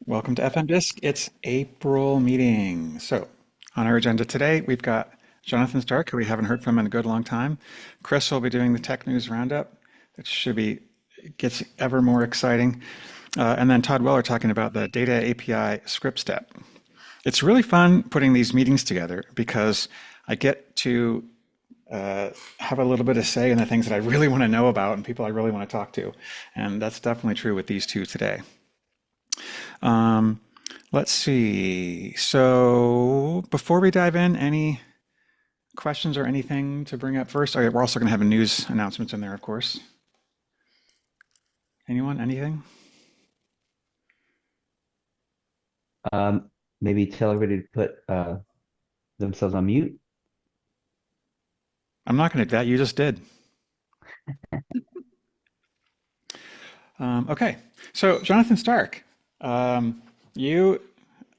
Welcome to FMDiSC. It's April meeting. So, on our agenda today, we've got Jonathan Stark, who we haven't heard from in a good long time. Chris will be doing the Tech News Roundup. It should be gets ever more exciting. And then Todd Weller talking about the Data API script step. It's really fun putting these meetings together because I get to have a little bit of say in the things that I really want to know about and people I really want to talk to. And that's definitely true with these two today. Um, let's see. So before we dive in, any questions or anything to bring up first? Oh, yeah, we're also going to have a news announcements in there, of course. Anyone? Anything? Um, Maybe tell everybody to put themselves on mute. I'm not going to do that. You just did. Okay. So Jonathan Stark, you.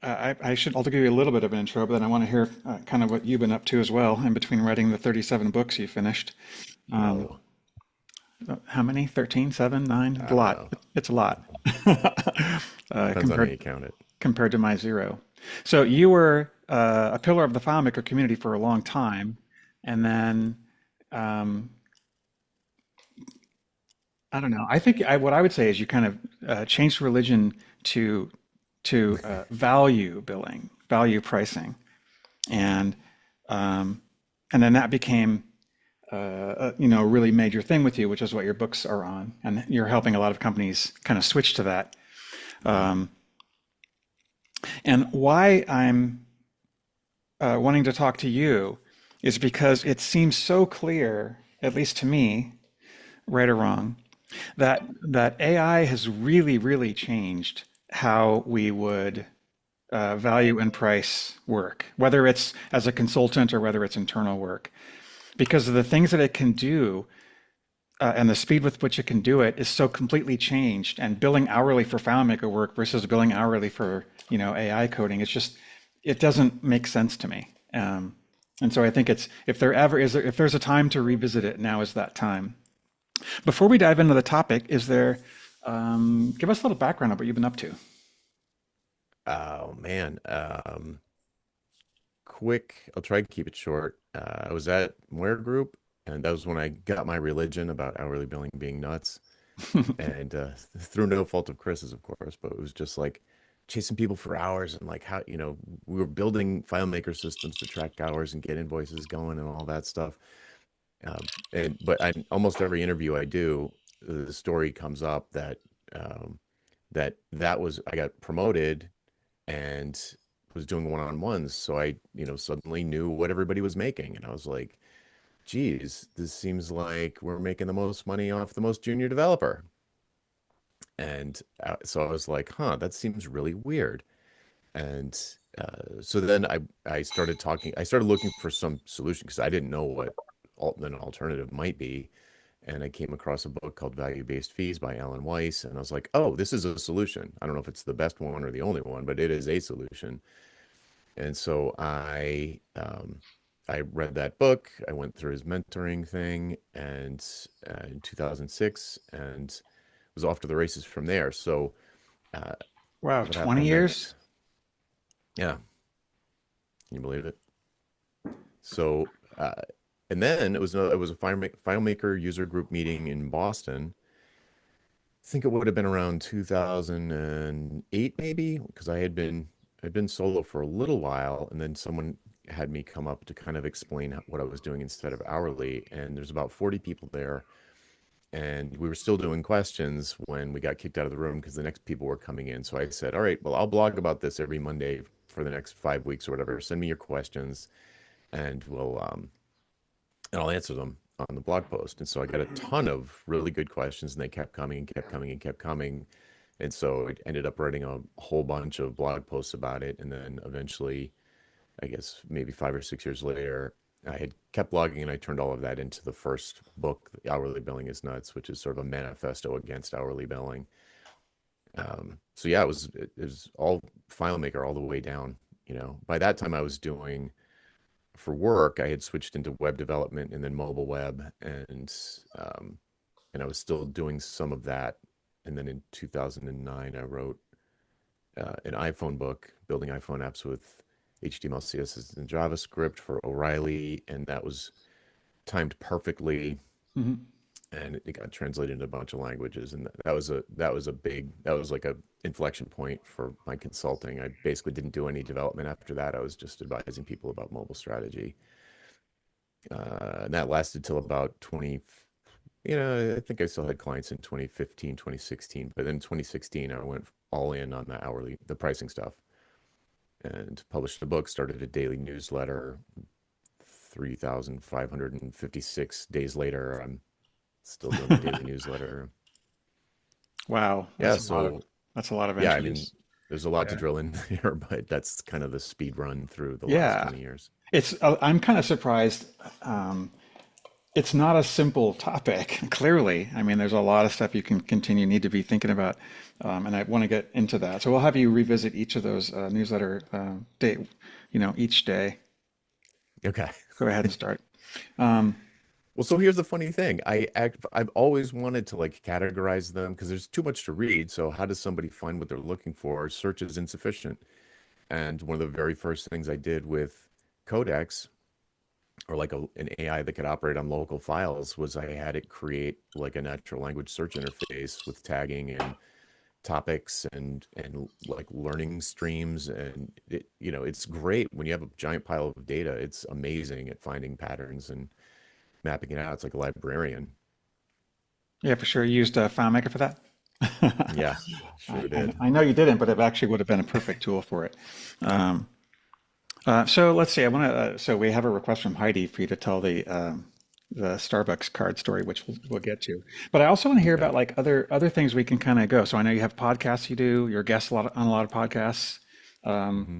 I should. I'll give you a little bit of an intro, but then I want to hear kind of what you've been up to as well in between writing the 37 books you finished. Um, Whoa. how many? 13, 7, 9? A I don't lot. know. It's a lot. Depends on how Compared you count it. compared to my zero. So you were a pillar of the FileMaker community for a long time, and then um, I don't know. I think what I would say is you kind of changed religion to value billing, value pricing, and um, and then that became a really major thing with you, which is what your books are on, and you're helping a lot of companies kind of switch to that. Hmm. Um, and why I'm wanting to talk to you is because it seems so clear, at least to me, right or wrong, that AI has really, really changed how we would value and price work, whether it's as a consultant or whether it's internal work, because of the things that it can do and the speed with which it can do it is so completely changed. And billing hourly for FileMaker work versus billing hourly for AI coding, it doesn't make sense to me. And so I think it's if there's a time to revisit it, now is that time. Before we dive into the topic, is there give us a little background on what you've been up to? Oh man. Quick. I'll try to keep it short. I was at Moyer Group, and that was when I got my religion about hourly billing being nuts, and through no fault of Chris's, of course, but it was just like chasing people for hours and like how we were building FileMaker systems to track hours and get invoices going and all that stuff. And but I almost every interview I do, the story comes up that um, that was I got promoted and was doing one-on-ones, so I suddenly knew what everybody was making, and I was like, "Geez, this seems like we're making the most money off the most junior developer." And so I was like, "Huh, that seems really weird." And so then I started talking. I started looking for some solution because I didn't know what an alternative might be. And I came across a book called Value-Based Fees by Alan Weiss, and I was like, "Oh, this is a solution. I don't know if it's the best one or the only one, but it is a solution." And so I read that book. I went through his mentoring thing, and in 2006, and was off to the races from there. So uh, Wow, what 20 happened years? next? Yeah, can you believe it? So and then it was a FileMaker user group meeting in Boston. I think it would have been around 2008 maybe, because I'd been solo for a little while, and then someone had me come up to kind of explain what I was doing instead of hourly. And there's about 40 people there, and we were still doing questions when we got kicked out of the room because the next people were coming in. So I said, "All right, well, I'll blog about this every Monday for the next 5 weeks or whatever. Send me your questions, and I'll answer them on the blog post." And so I got a ton of really good questions, and they kept coming and kept coming and kept coming. And so I ended up writing a whole bunch of blog posts about it. And then eventually, I guess maybe 5 or 6 years later, I had kept blogging, and I turned all of that into the first book, Hourly Billing is Nuts, which is sort of a manifesto against hourly billing. So yeah, it was all FileMaker all the way down. By that time I was doing for work, I had switched into web development and then mobile web, um, and I was still doing some of that. And then in 2009, I wrote an iPhone book, building iPhone apps with HTML, CSS, and JavaScript for O'Reilly, and that was timed perfectly, Hmm. and it got translated into a bunch of languages, and that was like a inflection point for my consulting. I basically didn't do any development after that. I was just advising people about mobile strategy, and that lasted till about 20. I think I still had clients in 2015, 2016, but in 2016, I went all in on the pricing stuff, and published a book, started a daily newsletter. 3,556 days later, I'm still doing the daily newsletter. Wow, Yeah, so that's a lot of yeah, I mean, entries. there's a lot to Yeah. drill in here, but that's kind of the speed run through the last Yeah. 20 years. I'm kind of surprised. Um, it's not a simple topic, clearly. I mean, there's a lot of stuff you can continue need to be thinking about, and I want to get into that. So we'll have you revisit each of those newsletter day, each day. Okay. Go ahead and start. Um, Well, so here's the funny thing. I've always wanted to like categorize them because there's too much to read. So how does somebody find what they're looking for? Search is insufficient. And one of the very first things I did with Codex, or like an AI that could operate on local files, was I had it create like a natural language search interface with tagging and topics and like learning streams. And it's great when you have a giant pile of data. It's amazing at finding patterns and mapping it out. It's like a librarian. yeah, for sure. You used FileMaker for that. Yeah, sure did. I know you didn't, but it actually would have been a perfect tool for it. Um, so let's see. I want to. So we have a request from Heidi for you to tell the Starbucks card story, which we'll get to. But I also want to hear Okay. about like other things we can kind of go. So I know you have podcasts you do. You're a guest on a lot of podcasts. Um, Hmm.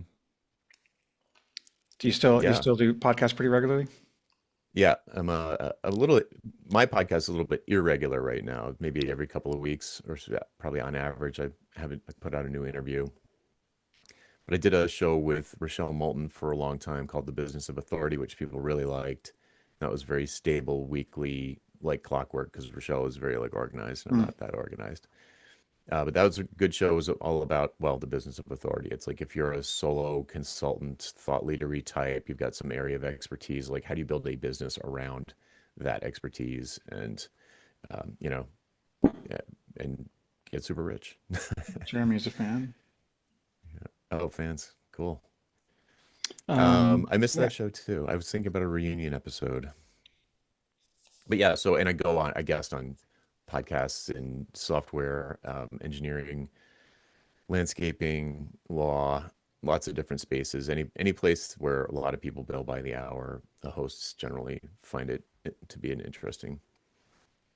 do you Yeah. still do podcasts pretty regularly? Yeah, I'm a little, my podcast is a little bit irregular right now. Maybe every couple of weeks or so, probably on average, I haven't put out a new interview. But I did a show with Rochelle Moulton for a long time called The Business of Authority, which people really liked. That was very stable, weekly, like clockwork, because Rochelle is very like organized, and I'm Mm, not that organized. But that was a good show. It was all about, well, the business of authority. It's like if you're a solo consultant, thought leadery type, you've got some area of expertise, like how do you build a business around that expertise and, you know, yeah, and get super rich. Jeremy's a fan. Oh, fans. Cool. I missed Yeah. that show too. I was thinking about a reunion episode. But yeah, so, and I go on, I guest on podcasts in software, engineering, landscaping, law, lots of different spaces. Any place where a lot of people bill by the hour, the hosts generally find it to be an interesting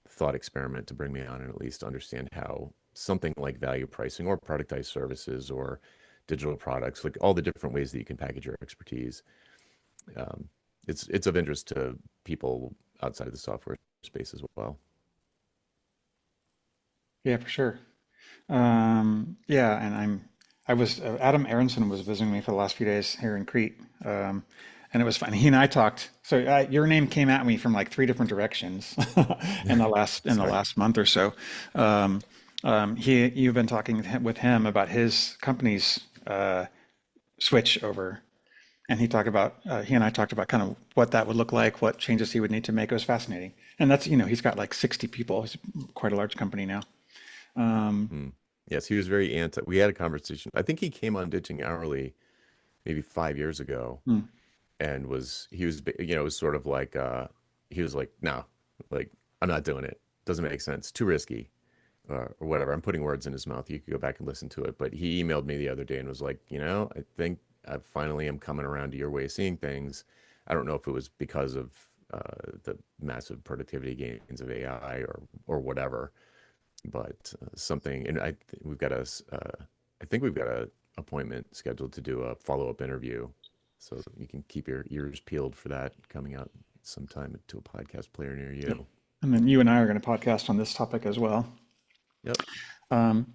thought experiment to bring me on and at least understand how something like value pricing or productized services or digital products, like all the different ways that you can package your expertise, um, it's of interest to people outside of the software space as well. Yeah, for sure. Yeah, and I was Adam Aronson was visiting me for the last few days here in Crete, and it was fun. He and I talked. So your name came at me from like three different directions in the Sorry. last month or so. You've been talking with him about his company's switch over, and he and I talked about kind of what that would look like, what changes he would need to make. It was fascinating, and that's he's got like 60 people. He's quite a large company now. Um, Hmm. Yes, he was very anti. We had a conversation. I think he came on Ditching Hourly maybe 5 years ago, hmm. and it was sort of like he was like, no, like I'm not doing it. Doesn't make sense. Too risky, or whatever. I'm putting words in his mouth. You could go back and listen to it. But he emailed me the other day and was like, I think I finally am coming around to your way of seeing things. I don't know if it was because of the massive productivity gains of AI or whatever, but something. And we've got I think we've got a appointment scheduled to do a follow-up interview, so you can keep your ears peeled for that coming out sometime to a podcast player near Yep. you. And then you and I are going to podcast on this topic as well. Yep.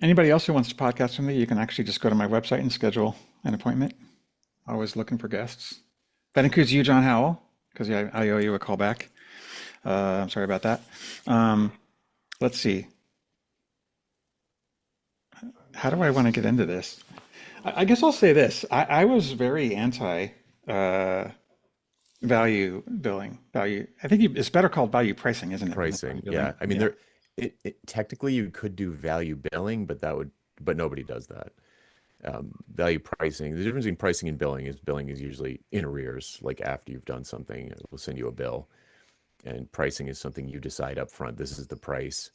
Anybody else who wants to podcast with me, you can actually just go to my website and schedule an appointment. Always looking for guests. That includes you, John Howell, because I owe you a call back. I'm sorry about that. Um, let's see. how do I want to get into this? I guess I'll say this. I was very anti uh, value billing. Value. I think it's better called value pricing, isn't it? Than value Pricing, billing. yeah. I mean, Yeah. there, technically you could do value billing, but but nobody does that. Value pricing, the difference between pricing and billing is usually in arrears, like after you've done something, it will send you a bill. And pricing is something you decide up front. This is the price,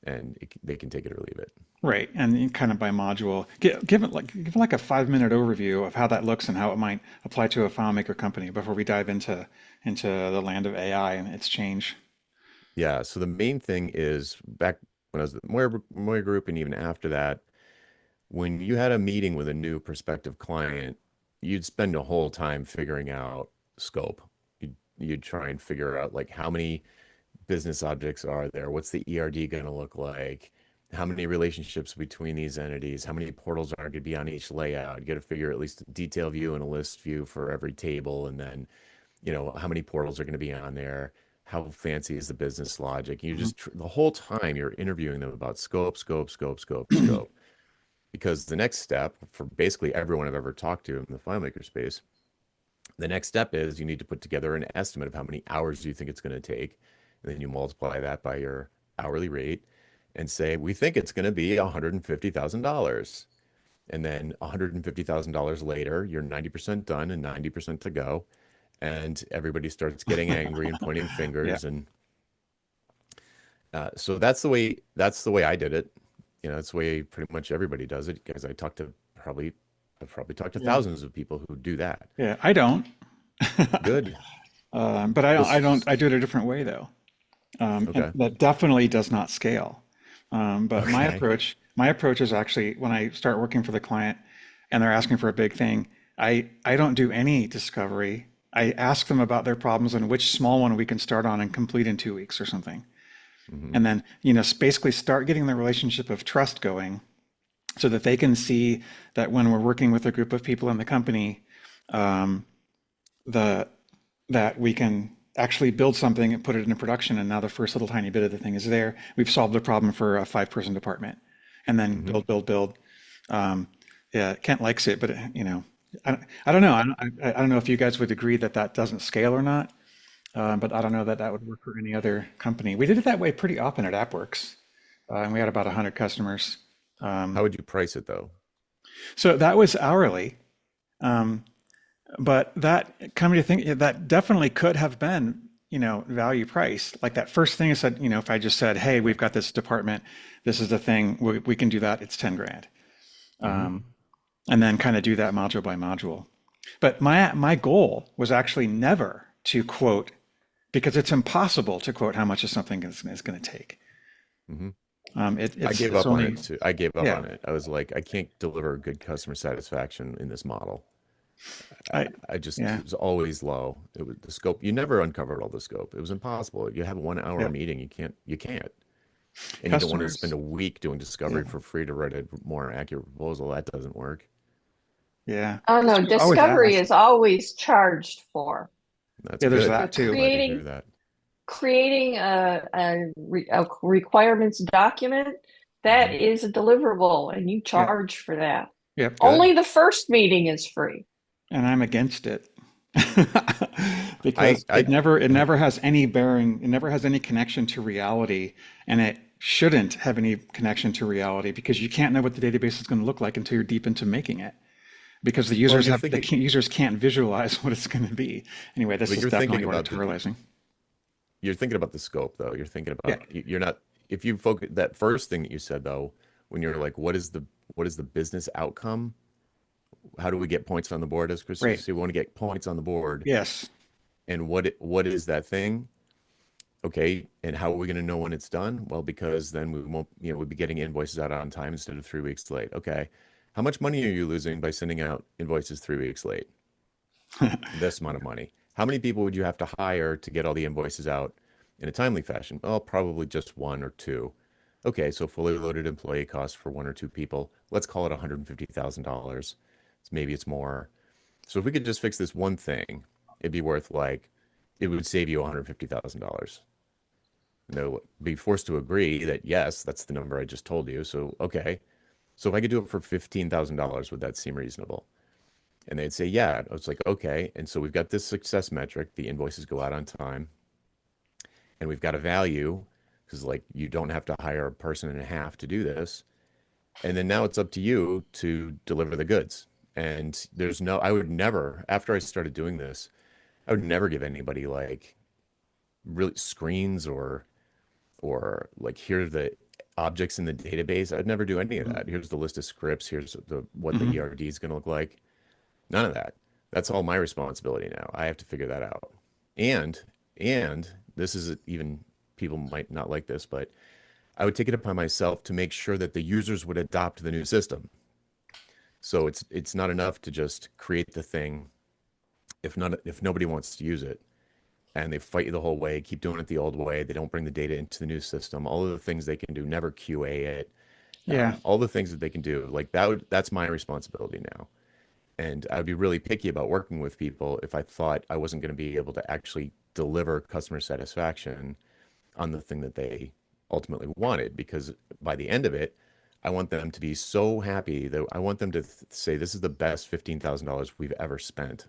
and they can take it or leave it. Right. And kind of by module, give like a 5 minute overview of how that looks and how it might apply to a FileMaker company before we dive into the land of AI and its change. Yeah. So the main thing is back when I was at the Moyer Group, and even after that, when you had a meeting with a new prospective client, you'd spend a whole time figuring out scope. You'd try and figure out like how many business objects are there? What's the ERD going to look like? How many relationships between these entities? How many portals are going to be on each layout? You got to figure at least a detail view and a list view for every table. And then, how many portals are going to be on there? How fancy is the business logic? You Mhm. just, the whole time you're interviewing them about scope, scope, scope, scope, scope. Because the next step for basically everyone I've ever talked to in the FileMaker space, the next step is you need to put together an estimate of how many hours you think it's going to take. And then you multiply that by your hourly rate and say, we think it's going to be $150,000. And then $150,000 later, you're 90% done and 90% to go. And everybody starts getting angry and pointing Yeah. fingers. And so that's the way I did it. That's the way pretty much everybody does it because I've probably talked to Yeah. thousands of people who do that. Yeah. I don't. Good. But I don't. Was I do it a different way though, and okay. that definitely does not scale. But Okay. my approach is actually when I start working for the client and they're asking for a big thing, I don't do any discovery. I ask them about their problems and which small one we can start on and complete in 2 weeks or something. Hmm. And then, basically start getting the relationship of trust going so that they can see that when we're working with a group of people in the company, um, the that we can actually build something and put it into production. And now the first little tiny bit of the thing is there. We've solved the problem for a 5 person department, and then Hmm. build, build, build. Um, yeah, Kent likes it, but I don't know. I don't know if you guys would agree that that doesn't scale or not. But I don't know that that would work for any other company. We did it that way pretty often at AppWorks, and we had about 100 customers. How Um, would you price it though? so that was hourly. Um, But that, coming to think, that definitely could have been, value price. Like that first thing I said, if I just said, hey, we've got this department, this is the thing, we can do that, it's 10 grand. Hmm. Um, and then kind of do that module by module. But my goal was actually never to quote, because it's impossible to quote how much of something is going to take. Hmm. I It's gave it's up on only, it too. I gave up yeah. on it. I was like, I can't deliver good customer satisfaction in this model. I, I I just, yeah. it was always low. It was the scope. You never uncovered all the scope. It was impossible. You have a 1 hour Yeah. meeting. You can't. And you don't want to spend Customers. a week doing Yeah. discovery for free to write a more accurate proposal. That doesn't work. Yeah. Oh no, Customers always discovery ask. is always charged for. That's Yeah, there's good. So that too. Glad to hear that. creating a requirements document, that Hmm. is a deliverable and you Yeah. charge for that. Yep. Good. Only the first meeting is free. And I'm against it I, because I, it never has any bearing, it never has any connection to reality, and it shouldn't have any connection to reality because you can't know what the database is going to look like until you're deep into making it. Because well, users can't visualize what it's going to be. Anyway, this but is definitely editorializing. you're thinking about the scope though. You're thinking Yeah. about, you're not, if you focus that first thing that you said though, when you're like, what is the business outcome? How do we get points on the board? As Chris used to Right. say, we want to get points on the board. Yes. And what is that thing? Okay, and how are we going to know when it's done? Well, because then we won't, we'd be getting invoices out on time instead of 3 weeks late. Okay, how much money are you losing by sending out invoices 3 weeks late? This amount of money. How many people would you have to hire to get all the invoices out in a timely fashion? Well, probably just one or two. Okay, so fully loaded employee costs for one or two people. Let's call it $150,000. Maybe it's more. So if we could just fix this one thing, it'd be worth like, it would save you $150,000. And they'll be forced to agree that yes, that's the number I just told you. So, okay. So if I could do it for $15,000, would that seem reasonable? And they'd say, yeah. I was like, okay. And so we've got this success metric. The invoices go out on time. And we've got a value because like you don't have to hire a person and a half to do this. And then now it's up to you to deliver the goods. And I would never, after I started doing this, I would never give anybody like really screens or like here are the objects in the database. I'd never do any of that. Here's the list of scripts. Here's what the Hmm. ERD is going to look like. None of that. That's all my responsibility now. I have to figure that out. And and this is even people might not like this, but I would take it upon myself to make sure that the users would adopt the new system. So it's not enough to just create the thing if nobody wants to use it and they fight you the whole way, keep doing it the old way, they don't bring the data into the new system, all of the things they can do, never QA it, Yeah. all the things that they can do, like that's my responsibility now. And I'd be really picky about working with people if I thought I wasn't going to be able to actually deliver customer satisfaction on the thing that they ultimately wanted. Because by the end of it, I want them to be so happy that I want them to say, this is the best $15,000 we've ever spent.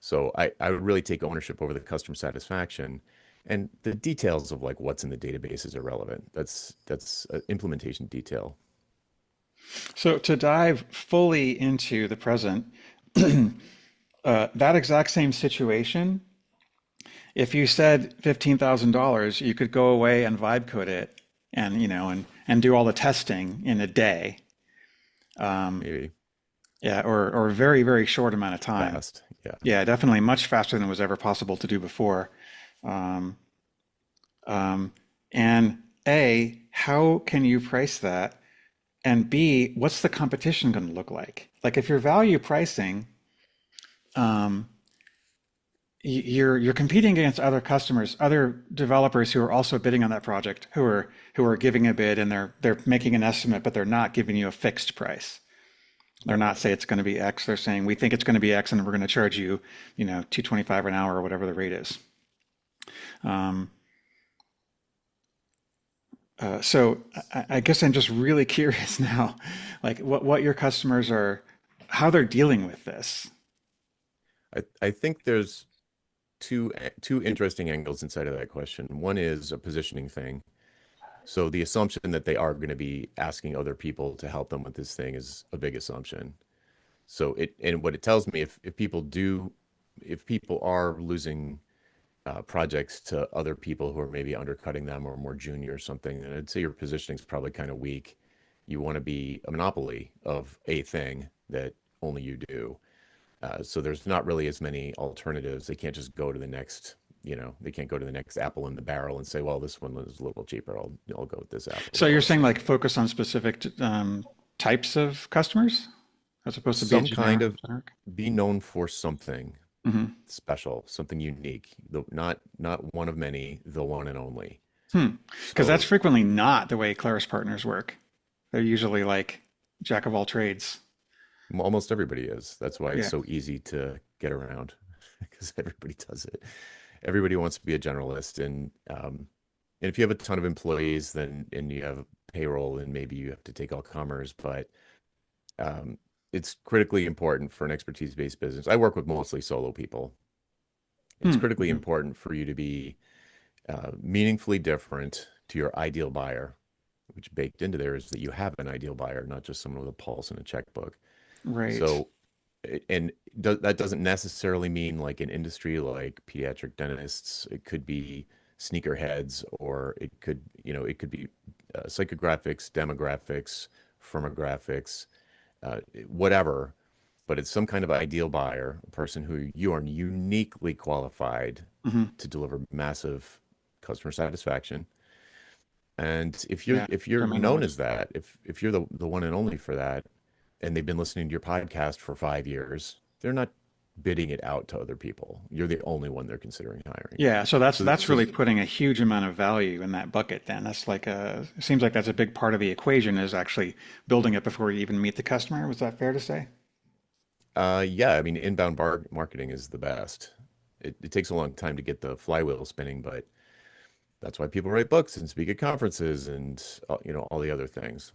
So I would really take ownership over the customer satisfaction, and the details of like what's in the database is irrelevant. That's an implementation detail. So to dive fully into the present, that exact same situation, if you said $15,000, you could go away and vibe code it and, and do all the testing in a day. Um, Maybe yeah, or a very, very short amount of time. fast. Yeah. Yeah, definitely much faster than was ever possible to do before. Um, um, and A, how can you price that? And B, what's the competition going to look like? Like if you're value pricing, um, you're competing against other customers, other developers who are also bidding on that project, who are giving a bid and they're making an estimate, but they're not giving you a fixed price. They're not say it's going to be X. They're saying we think it's going to be X, and we're going to charge you, 225 an hour or whatever the rate is. Um, so I guess I'm just really curious now, like what your customers are, how they're dealing with this. I think there's two interesting angles inside of that question. One is a positioning thing. So the assumption that they are going to be asking other people to help them with this thing is a big assumption. So and what it tells me if people are losing projects to other people who are maybe undercutting them or more junior or something, then I'd say your positioning is probably kind of weak. You want to be a monopoly of a thing that only you do. So there's not really as many alternatives. They can't just go to the next, they can't go to the next apple in the barrel and say, well, this one is a little cheaper. I'll go with this apple. So you're No, saying like focus on specific types of customers as opposed to be some kind generic. of be known for something Hmm. special, something unique. Not one of many, the one and only. Hmm. Because that's So frequently not the way Claris partners work. They're usually like jack of all trades. almost everybody is. That's why it's Yeah. so easy to get around because everybody does it. Everybody wants to be a generalist, and if you have a ton of employees, then and you have payroll, and maybe you have to take all comers, but um, it's critically important for an expertise-based business. I work with mostly solo people. It's Hmm. critically Hmm. important for you to be meaningfully different to your ideal buyer, which baked into there is that you have an ideal buyer, not just someone with a pulse and a checkbook. Right. So, and that doesn't necessarily mean like an industry like pediatric dentists. It could be sneakerheads, or it could be psychographics, demographics, firmographics, whatever. But it's some kind of ideal buyer, a person who you are uniquely qualified Hmm. to deliver massive customer satisfaction. And Yeah. if you're Domain known knowledge. as that, if you're the one and only for that, and they've been listening to your podcast for 5 years, they're not bidding it out to other people. You're the only one they're considering hiring. Yeah, so that's So, th- that's so really th- putting a huge amount of value in that bucket then. That's like it seems like that's a big part of the equation is actually building it before you even meet the customer. Was that fair to say? yeah, I mean, inbound marketing is the best. It takes a long time to get the flywheel spinning, but that's why people write books and speak at conferences and all the other things.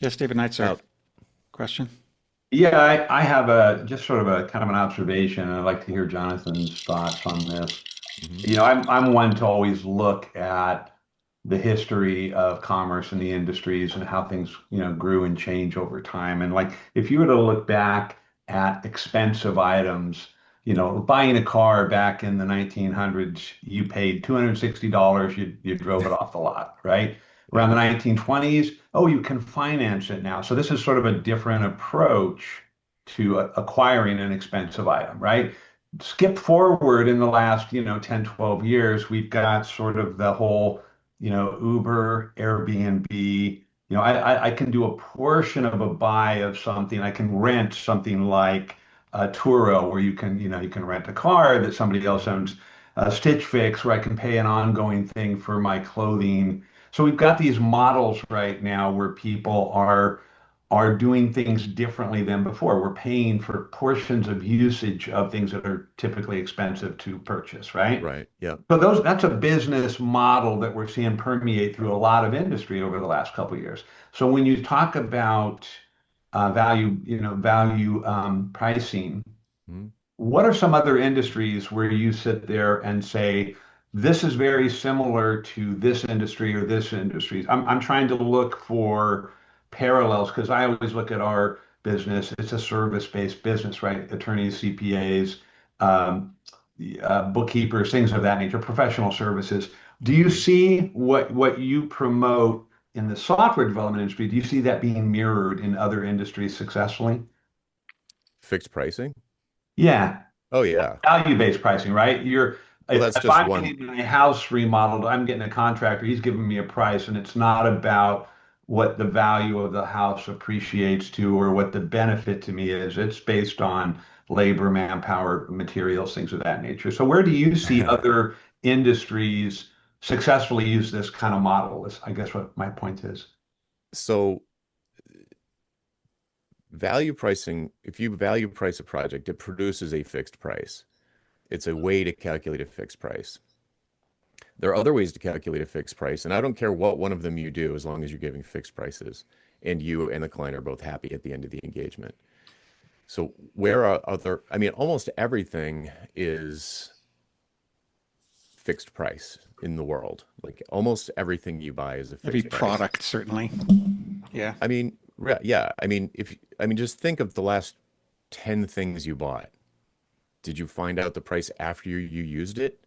Yes, David Neitzer. Uh, Question. Yeah, I have a just sort of a kind of an observation, and I'd like to hear Jonathan's thoughts on this. mhm. I'm one to always look at the history of commerce and the industries and how things, grew and change over time. And like if you were to look back at expensive items, buying a car back in the 1900s, you paid $260, you drove it off the lot, right? Around Yeah. the 1920s, oh, you can finance it now. So this is sort of a different approach to acquiring an expensive item, right? Skip forward in the last, 10, 12 years, we've got sort of the whole, Uber, Airbnb. I can do a portion of a buy of something. I can rent something like a Turo, where you can rent a car that somebody else owns. Stitch Fix, where I can pay an ongoing thing for my clothing. So we've got these models right now where people are doing things differently than before. We're paying for portions of usage of things that are typically expensive to purchase, right? Right. Yeah. So that's a business model that we're seeing permeate through a lot of industry over the last couple of years. So when you talk about value pricing, Mhm. what are some other industries where you sit there and say, this is very similar to this industry or this industry? I'm trying to look for parallels because I always look at our business. It's a service-based business, right? Attorneys, CPAs, um, bookkeepers, things of that nature, professional services. Do you Mhm. see what you promote in the software development industry? Do you see that being mirrored in other industries successfully? Fixed pricing. Yeah. Oh yeah. Value-based pricing, right? Well, If that's just I'm one. getting my house remodeled, I'm getting a contractor, he's giving me a price, and it's not about what the value of the house appreciates to or what the benefit to me is. It's based on labor, manpower, materials, things of that nature. So where do you see other industries successfully use this kind of model is, I guess, what my point is. So value pricing, if you value price a project, it produces a fixed price. It's a way to calculate a fixed price. There are other ways to calculate a fixed price, and I don't care what one of them you do as long as you're giving fixed prices and you and the client are both happy at the end of the engagement. So where are other, I mean, almost everything is fixed price in the world. Like almost everything you buy is a Every fixed price. product, certainly. Yeah. I mean, yeah, I mean, just think of the last 10 things you bought. Did you find out the price after you used it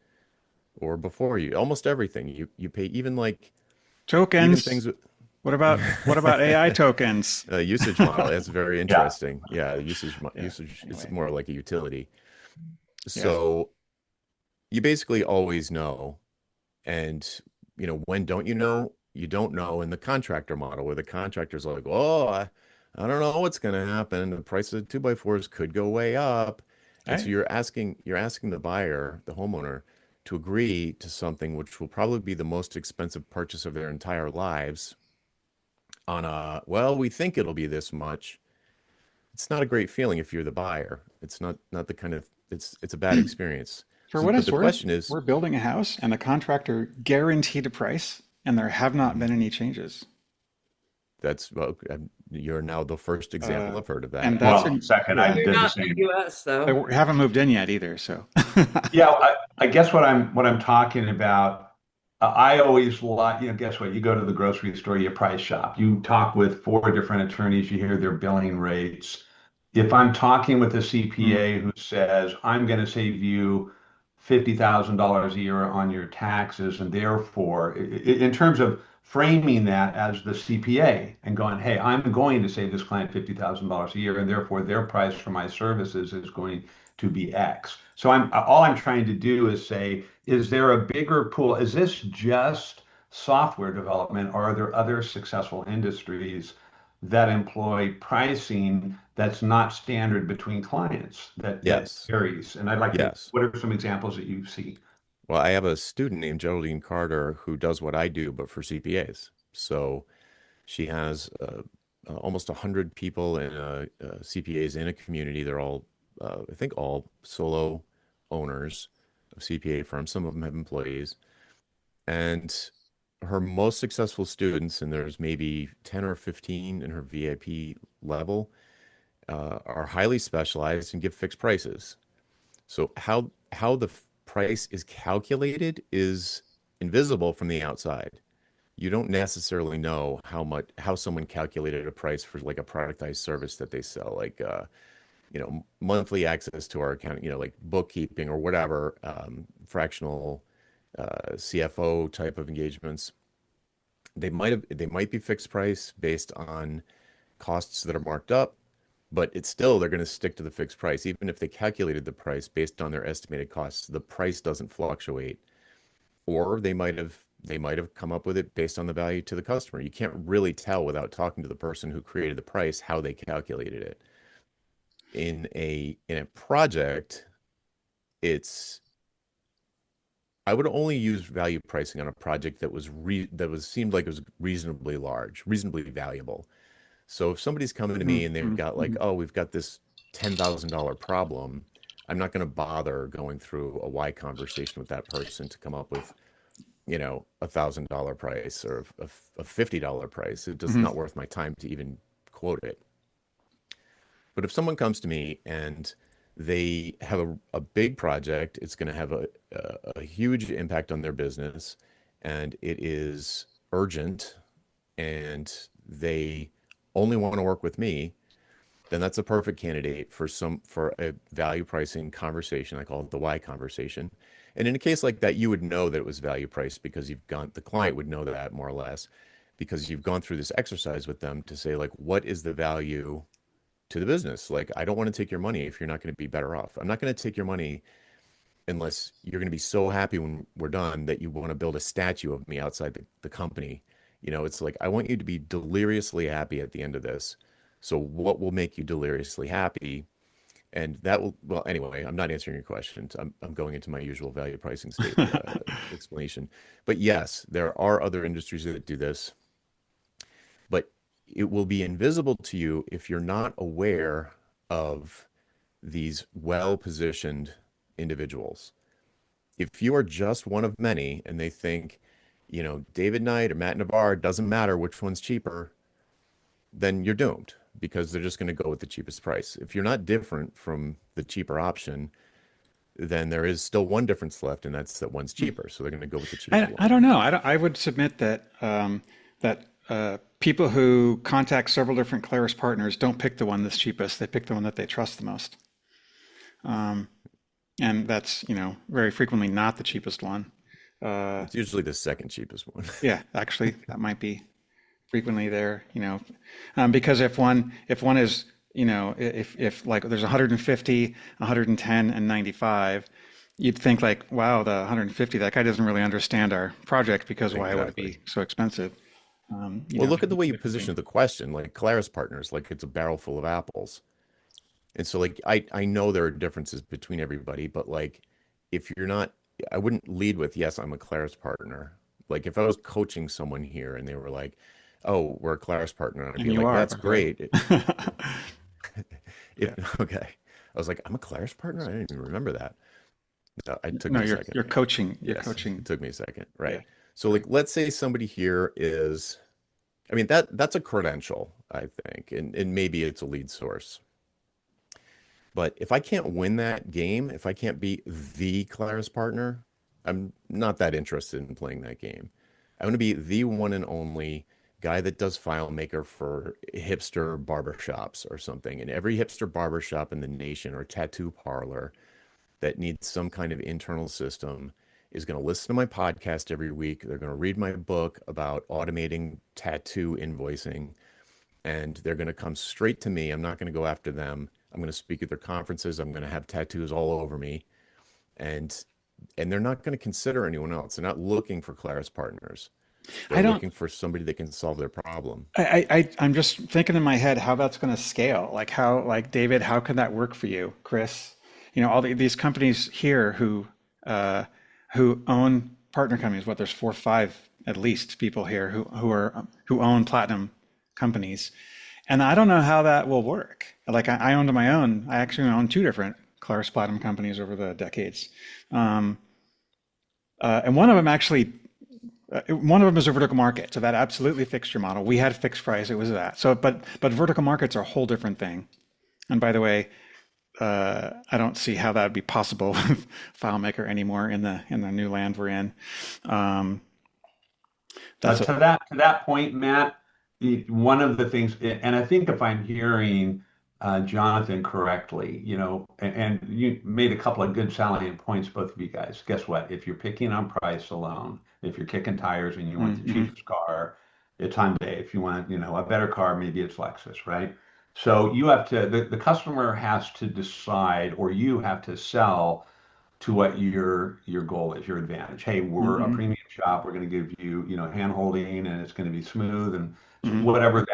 or before you? Almost everything. You pay even Tokens. things with What about AI tokens? usage model. That's very Yeah. interesting. Yeah, Yeah. usage is Anyway. more like a utility. Yeah. So you basically always know. And when don't you know? You don't know in the contractor model where the contractor's like, oh, I don't know what's going to happen. The price of two by fours could go way up. And so Hey. you're asking the buyer, the homeowner, to agree to something which will probably be the most expensive purchase of their entire lives on well, we think it'll be this much. It's not a great feeling if you're the buyer. It's not the kind of it's a bad experience. For So, what but it's the worth, question is, we're building a house and the contractor guaranteed a price, and there have not mhm, been any changes. that's well, you're now the first example Uh, I've heard of that. and that's Well, in, second, I yeah, They're did the not in the same. US though. we haven't moved in yet either. So, Yeah, I guess what I'm talking about, I always like, guess what? You go to the grocery store, you price shop. You talk with four different attorneys, you hear their billing rates. If I'm talking with a mm, CPA who says, I'm going to save you $50,000 a year on your taxes, and therefore, in terms of framing that as the CPA and going, hey, I'm going to save this client $50,000 a year, and therefore their price for my services is going to be X. So all I'm trying to do is say, is there a bigger pool? Is this just software development, or are there other successful industries that employ pricing that's not standard between clients that Yes, varies? And I'd like to, yes. what are some examples that you see? Well, I have a student named Geraldine Carter who does what I do, but for CPAs. So she has almost 100 people in CPAs in a community. They're all, I think, all solo owners of CPA firms. Some of them have employees, and her most successful students, and there's maybe 10 or 15 in her VIP level, are highly specialized and give fixed prices. So how the price is calculated is invisible from the outside. You don't necessarily know how someone calculated a price for like a productized service that they sell, like monthly access to our account, like bookkeeping or whatever, fractional CFO type of engagements. They might be fixed price based on costs that are marked up, but it's still they're going to stick to the fixed price. Even if they calculated the price based on their estimated costs, the price doesn't fluctuate. Or they might have come up with it based on the value to the customer. You can't really tell without talking to the person who created the price how they calculated it. In a project, it's I would only use value pricing on a project that seemed like it was reasonably large, reasonably valuable. So if somebody's coming to me and they've got like, oh, we've got this $10,000 problem, I'm not going to bother going through a why conversation with that person to come up with, $1,000 price or a $50 price. It's just not worth my time to even quote it. But if someone comes to me and they have a big project, it's going to have a huge impact on their business, and it is urgent, and they only want to work with me, then that's a perfect candidate for a value pricing conversation. I call it the why conversation. And in a case like that, you would know that it was value priced because the client would know that more or less, because you've gone through this exercise with them to say, like, what is the value to the business? Like, I don't want to take your money if you're not going to be better off. I'm not going to take your money unless you're going to be so happy when we're done that you want to build a statue of me outside the company. It's like, I want you to be deliriously happy at the end of this. So what will make you deliriously happy? And that will, well, anyway, I'm not answering your questions. I'm going into my usual value pricing explanation. But yes, there are other industries that do this, but it will be invisible to you if you're not aware of these well-positioned individuals. If you are just one of many and they think, David Knight or Matt Navarre, doesn't matter which one's cheaper, then you're doomed because they're just going to go with the cheapest price. If you're not different from the cheaper option, then there is still one difference left, and that's that one's cheaper. So they're going to go with the cheaper I one. don't know. I would submit that people who contact several different Claris partners don't pick the one that's cheapest. They pick the one that they trust the most. And that's, very frequently not the cheapest one. It's usually the second cheapest one. Yeah, actually, that might be frequently there, because if one is, if like there's 150, 110, and 95, you'd think like, wow, the 150, that guy doesn't really understand our project because why would it be so expensive? Well, look at the way you position the question, like Claris partners, like it's a barrel full of apples. And so like I know there are differences between everybody, but like if you're not, I wouldn't lead with, yes, I'm a Claris partner. Like if I was coaching someone here and they were like, oh, we're a Claris partner, I'd And be you like, are, that's by the way. great. Yeah. Okay. I was like, I'm a Claris partner? I didn't even remember that. No, it took No, me a you're second. you're coaching. You're Yes, coaching. it took me a second. Yeah. Right. So like let's say somebody here is, I mean, that's a credential, I think, and maybe it's a lead source. But if I can't win that game, if I can't be the Claris partner, I'm not that interested in playing that game. I want to be the one and only guy that does FileMaker for hipster barbershops or something. And every hipster barbershop in the nation or tattoo parlor that needs some kind of internal system is going to listen to my podcast every week. They're going to read my book about automating tattoo invoicing, and they're going to come straight to me. I'm not going to go after them. I'm going to speak at their conferences. I'm going to have tattoos all over me, and they're not going to consider anyone else. They're not looking for Claris partners. I They're don't. looking for somebody that can solve their problem. I'm just thinking in my head how that's going to scale. Like how, like David, how can that work for you, Chris? All these companies here who own partner companies. What, there's 4 or 5 at least people here who own platinum companies, and I don't know how that will work. Like I owned my own. I actually owned 2 different Claris platinum companies over the decades, and one of them actually One of them is a vertical market, so that absolutely fixed your model. We had fixed price; it was that. So, but vertical markets are a whole different thing. And by the way, I don't see how that would be possible with FileMaker anymore in the new land we're in. Um, that's a To that point, Matt, one of the things, and I think if I'm hearing Jonathan correctly, and you made a couple of good salient points, both of you guys. Guess what? If you're picking on price alone, if you're kicking tires and you want the mm-hmm, cheapest car, it's Hyundai. If you want, a better car, maybe it's Lexus, right? So you have to, the customer has to decide, or you have to sell to what your goal is, your advantage. Hey, we're a mm-hmm, premium shop. We're going to give you, hand holding, and it's going to be smooth, and mm-hmm, whatever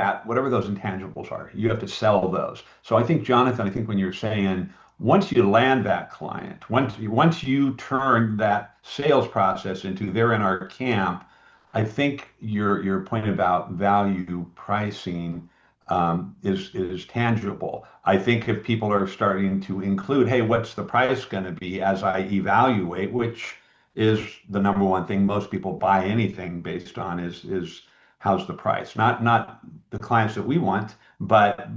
those intangibles are, you have to sell those. So I think, Jonathan, I think when you're saying once you land that client, once you turn that sales process into they're in our camp, I think your point about value pricing is tangible. I think if people are starting to include, hey, what's the price going to be as I evaluate, which is the number one thing most people buy anything based on is how's the price? Not the clients that we want, but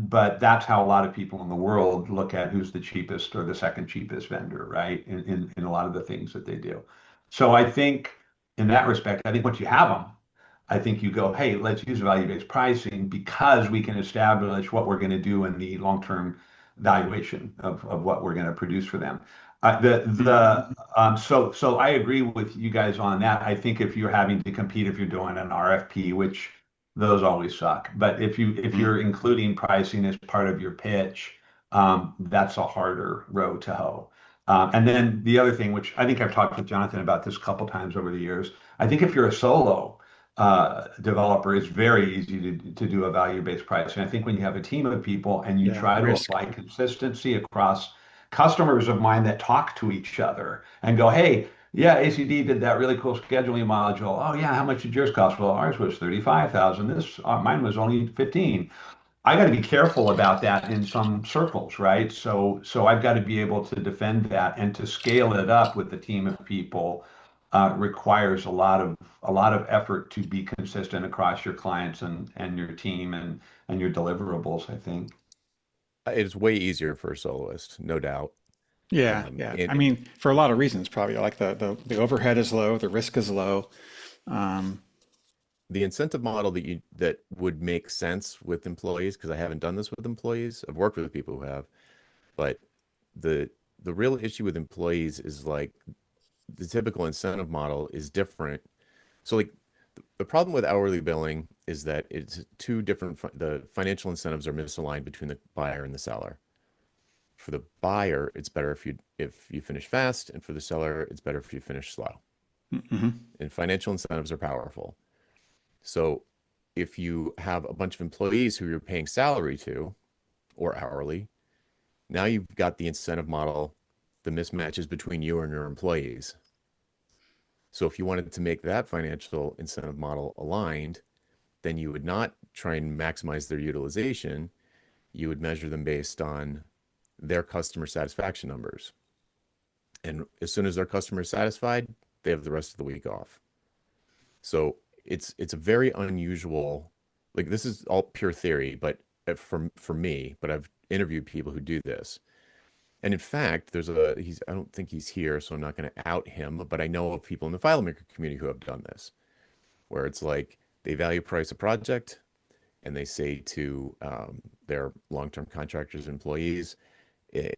that's how a lot of people in the world look at who's the cheapest or the second cheapest vendor, right? In a lot of the things that they do. So I think in that respect, I think once you have them, I think you go, hey, let's use value-based pricing because we can establish what we're going to do in the long-term valuation of what we're going to produce for them. mm-hmm. So I agree with you guys on that. I think if you're having to compete, if you're doing an RFP, which those always suck, but if you're including pricing as part of your pitch, that's a harder row to hoe. And then the other thing, which I think I've talked with Jonathan about this a couple times over the years, I think if you're a solo developer, it's very easy to do a value-based pricing. I think when you have a team of people and you Yeah, try to risk. apply consistency across customers of mine that talk to each other and go, hey, yeah, ACD did that really cool scheduling module. Oh yeah, how much did yours cost? Well, ours was 35,000. Mine was only 15. I got to be careful about that in some circles, right? So I've got to be able to defend that and to scale it up with the team of people requires a lot of effort to be consistent across your clients and your team and your deliverables, I think. It's way easier for a soloist, no doubt. Yeah, yeah. And I mean, for a lot of reasons, probably like the overhead is low, the risk is low. Um, the incentive model that would make sense with employees, because I haven't done this with employees. I've worked with people who have, but the the real issue with employees is like the typical incentive model is different. So like the problem with hourly billing is that it's two different the financial incentives are misaligned between the buyer and the seller. For the buyer, it's better if you finish fast, and for the seller, it's better if you finish slow. mhm. And financial incentives are powerful. So if you have a bunch of employees who you're paying salary to or hourly, now you've got the incentive model, the mismatches between you and your employees. So if you wanted to make that financial incentive model aligned, then you would not try and maximize their utilization. You would measure them based on their customer satisfaction numbers. And as soon as their customer is satisfied, they have the rest of the week off. So it's a very unusual, like this is all pure theory, but for me, but I've interviewed people who do this. And in fact, I don't think he's here, so I'm not going to out him, but I know of people in the FileMaker community who have done this, where it's like they value price a project and they say to their long-term contractors and employees, eh,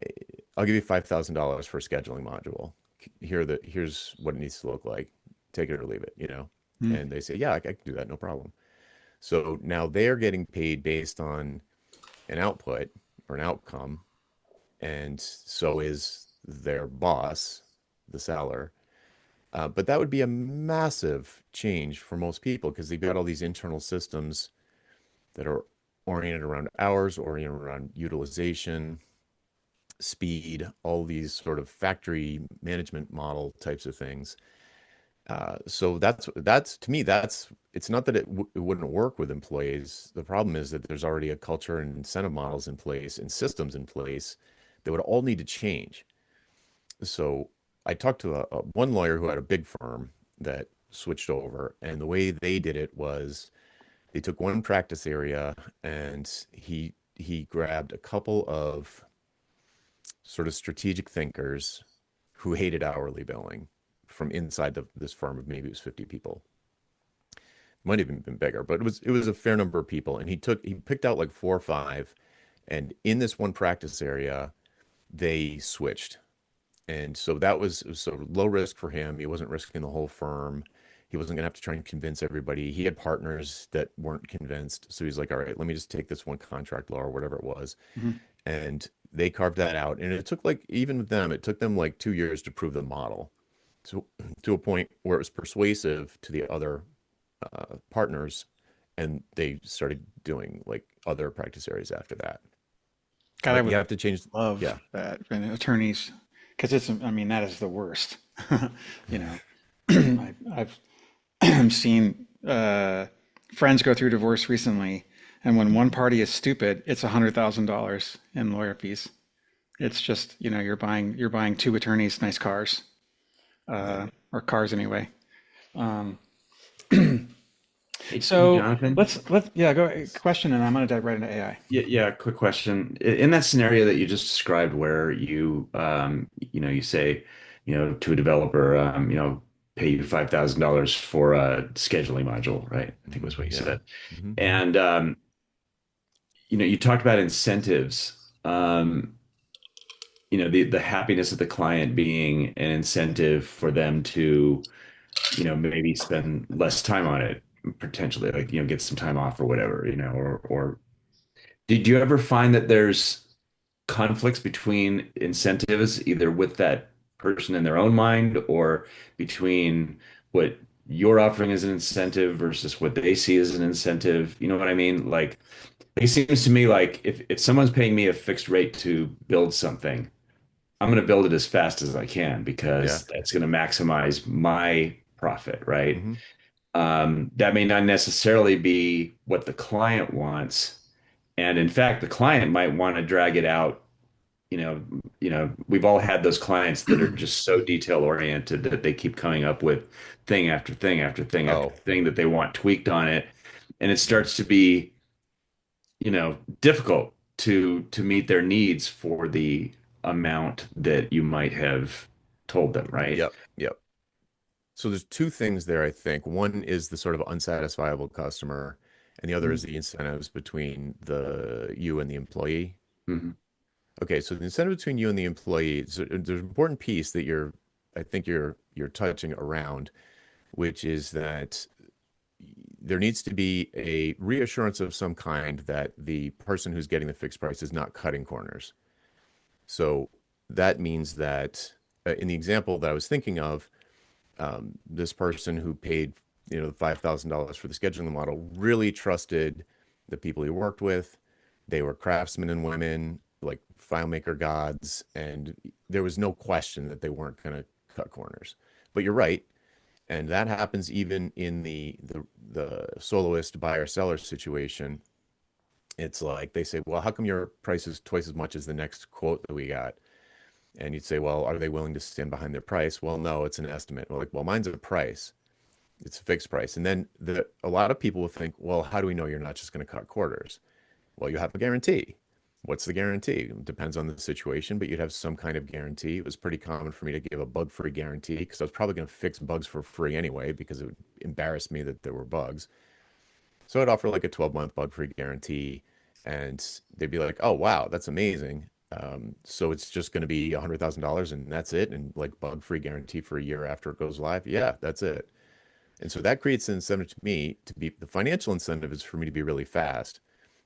I'll give you $5,000 for a scheduling module. Here's what it needs to look like. Take it or leave it. Mm. And they say, yeah, I can do that, no problem. So now they're getting paid based on an output or an outcome, and so is their boss, the seller. But that would be a massive change for most people because they've got all these internal systems that are oriented around hours, oriented around utilization, speed, all these sort of factory management model types of things. So that's to me, it's not that it wouldn't work with employees. The problem is that there's already a culture and incentive models in place and systems in place that would all need to change. So I talked to one lawyer who had a big firm that switched over. And the way they did it was they took one practice area and he grabbed a couple of sort of strategic thinkers who hated hourly billing from inside this firm of maybe it was 50 people. Might have even been bigger, but it was a fair number of people. And he picked out like 4 or 5, and in this one practice area, they switched. And so that was so low risk for him. He wasn't risking the whole firm. He wasn't going to have to try and convince everybody. He had partners that weren't convinced. So he's like, all right, let me just take this one contract law or whatever it was. Mm-hmm. And they carved that out. And it took like, even with them, it took them like 2 years to prove the model to a point where it was persuasive to the other partners. And they started doing like other practice areas after that. God, I But would you have to change. love Yeah. that. And attorneys, because I mean, that is the worst. You know, I've seen friends go through divorce recently, and when one party is stupid, it's $100,000 in lawyer fees. It's just, you know, you're buying 2 attorneys nice cars, or cars anyway. Um, Hey, so Jonathan. yeah, go question, and I'm going to dive right into AI. Yeah, quick question. In that scenario that you just described where you say, to a developer, pay you $5,000 for a scheduling module, right? I think was what you Yeah. said. Mhm. And you talked about incentives. The happiness of the client being an incentive for them to, maybe spend less time on it, potentially, like, get some time off or whatever, or did you ever find that there's conflicts between incentives, either with that person in their own mind or between what you're offering as an incentive versus what they see as an incentive? You know what I mean? Like, it seems to me like if someone's paying me a fixed rate to build something, I'm going to build it as fast as I can Yeah. because that's going to maximize my profit, right? Hmm. That may not necessarily be what the client wants. And in fact, the client might want to drag it out. We've all had those clients that are just so detail oriented that they keep coming up with thing after thing after thing after Oh, thing that they want tweaked on it. And it starts to be, difficult to meet their needs for the amount that you might have told them, right? yep. Yep. So there's 2 things there, I think. One is the sort of unsatisfiable customer, and the other is the incentives between you and the employee. Mhm. Okay, so the incentive between you and the employee, so there's an important piece that I think you're touching around, which is that there needs to be a reassurance of some kind that the person who's getting the fixed price is not cutting corners. So that means that in the example that I was thinking of, this person who paid, the $5,000 for the scheduling model really trusted the people he worked with. They were craftsmen and women, like FileMaker gods, and there was no question that they weren't going to cut corners. But you're right, and that happens even in the soloist buyer seller situation. It's like they say, well, how come your price is twice as much as the next quote that we got? And you'd say, well, are they willing to stand behind their price? Well, no, it's an estimate. Well, like, well, mine's a price. It's a fixed price. And then a lot of people will think, well, how do we know you're not just going to cut quarters? Well, you have a guarantee. What's the guarantee? It depends on the situation, but you'd have some kind of guarantee. It was pretty common for me to give a bug-free guarantee because I was probably going to fix bugs for free anyway because it would embarrass me that there were bugs. So I'd offer like a 12-month bug-free guarantee, and they'd be like, "Oh, wow, that's amazing. So it's just going to be $100,000 and that's it, and like bug-free guarantee for a year after it goes live." Yeah, that's it. And so that creates an incentive to me to be the financial incentive is for me to be really fast,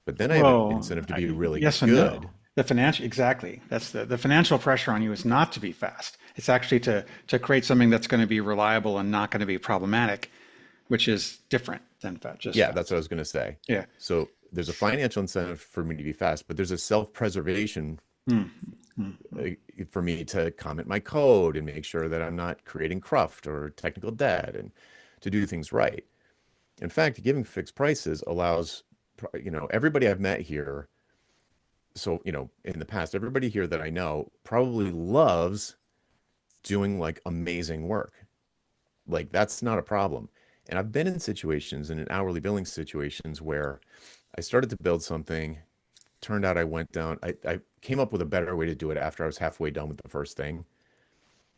but then I have an Well, incentive to be really yes and no. good. The financial, exactly. That's the financial pressure on you is not to be fast. It's actually to create something that's going to be reliable and not going to be problematic, which is different than just Yeah, fast. that's what I was going to say. Yeah. So there's a financial incentive for me to be fast, but there's a self-preservation Mm, mm, uh, for me to comment my code and make sure that I'm not creating cruft or technical debt and to do things right. In fact, giving fixed prices allows, everybody I've met here. So, in the past, everybody here that I know probably loves doing like amazing work. Like that's not a problem. And I've been in situations, in hourly billing situations where I started to build something, turned out I went down, I came up with a better way to do it after I was halfway done with the first thing.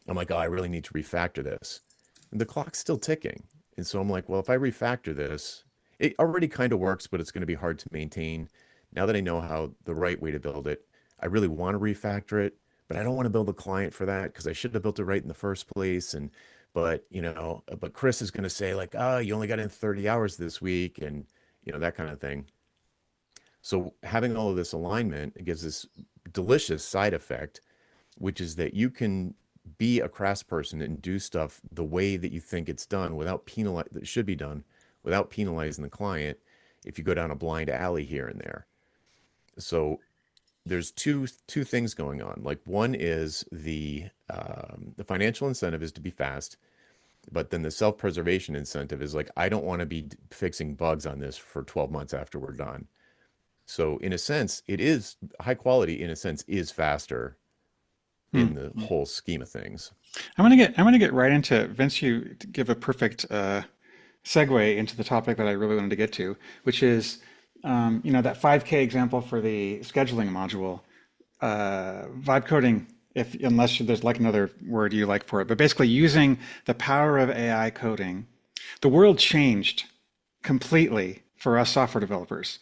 I'm like, oh, I really need to refactor this. And the clock's still ticking. And so I'm like, well, if I refactor this, it already kind of works, but it's going to be hard to maintain. Now that I know how the right way to build it, I really want to refactor it, but I don't want to build a client for that because I should have built it right in the first place. And, but, but Chris is going to say like, oh, you only got in 30 hours this week and, that kind of thing. So having all of this alignment, it gives this delicious side effect, which is that you can be a craftsperson and do stuff the way that you think it's done without that it should be done without penalizing the client if you go down a blind alley here and there. So there's two things going on. Like one is the financial incentive is to be fast, but then the self-preservation incentive is like I don't want to be fixing bugs on this for 12 months after we're done. So in a sense, it is high quality. In a sense, is faster Hmm. in the whole scheme of things. I'm gonna get right into Vince. You give a perfect segue into the topic that I really wanted to get to, which is that 5K example for the scheduling module. Vibe coding, if unless there's like another word you like for it, but basically using the power of AI coding, the world changed completely for us software developers.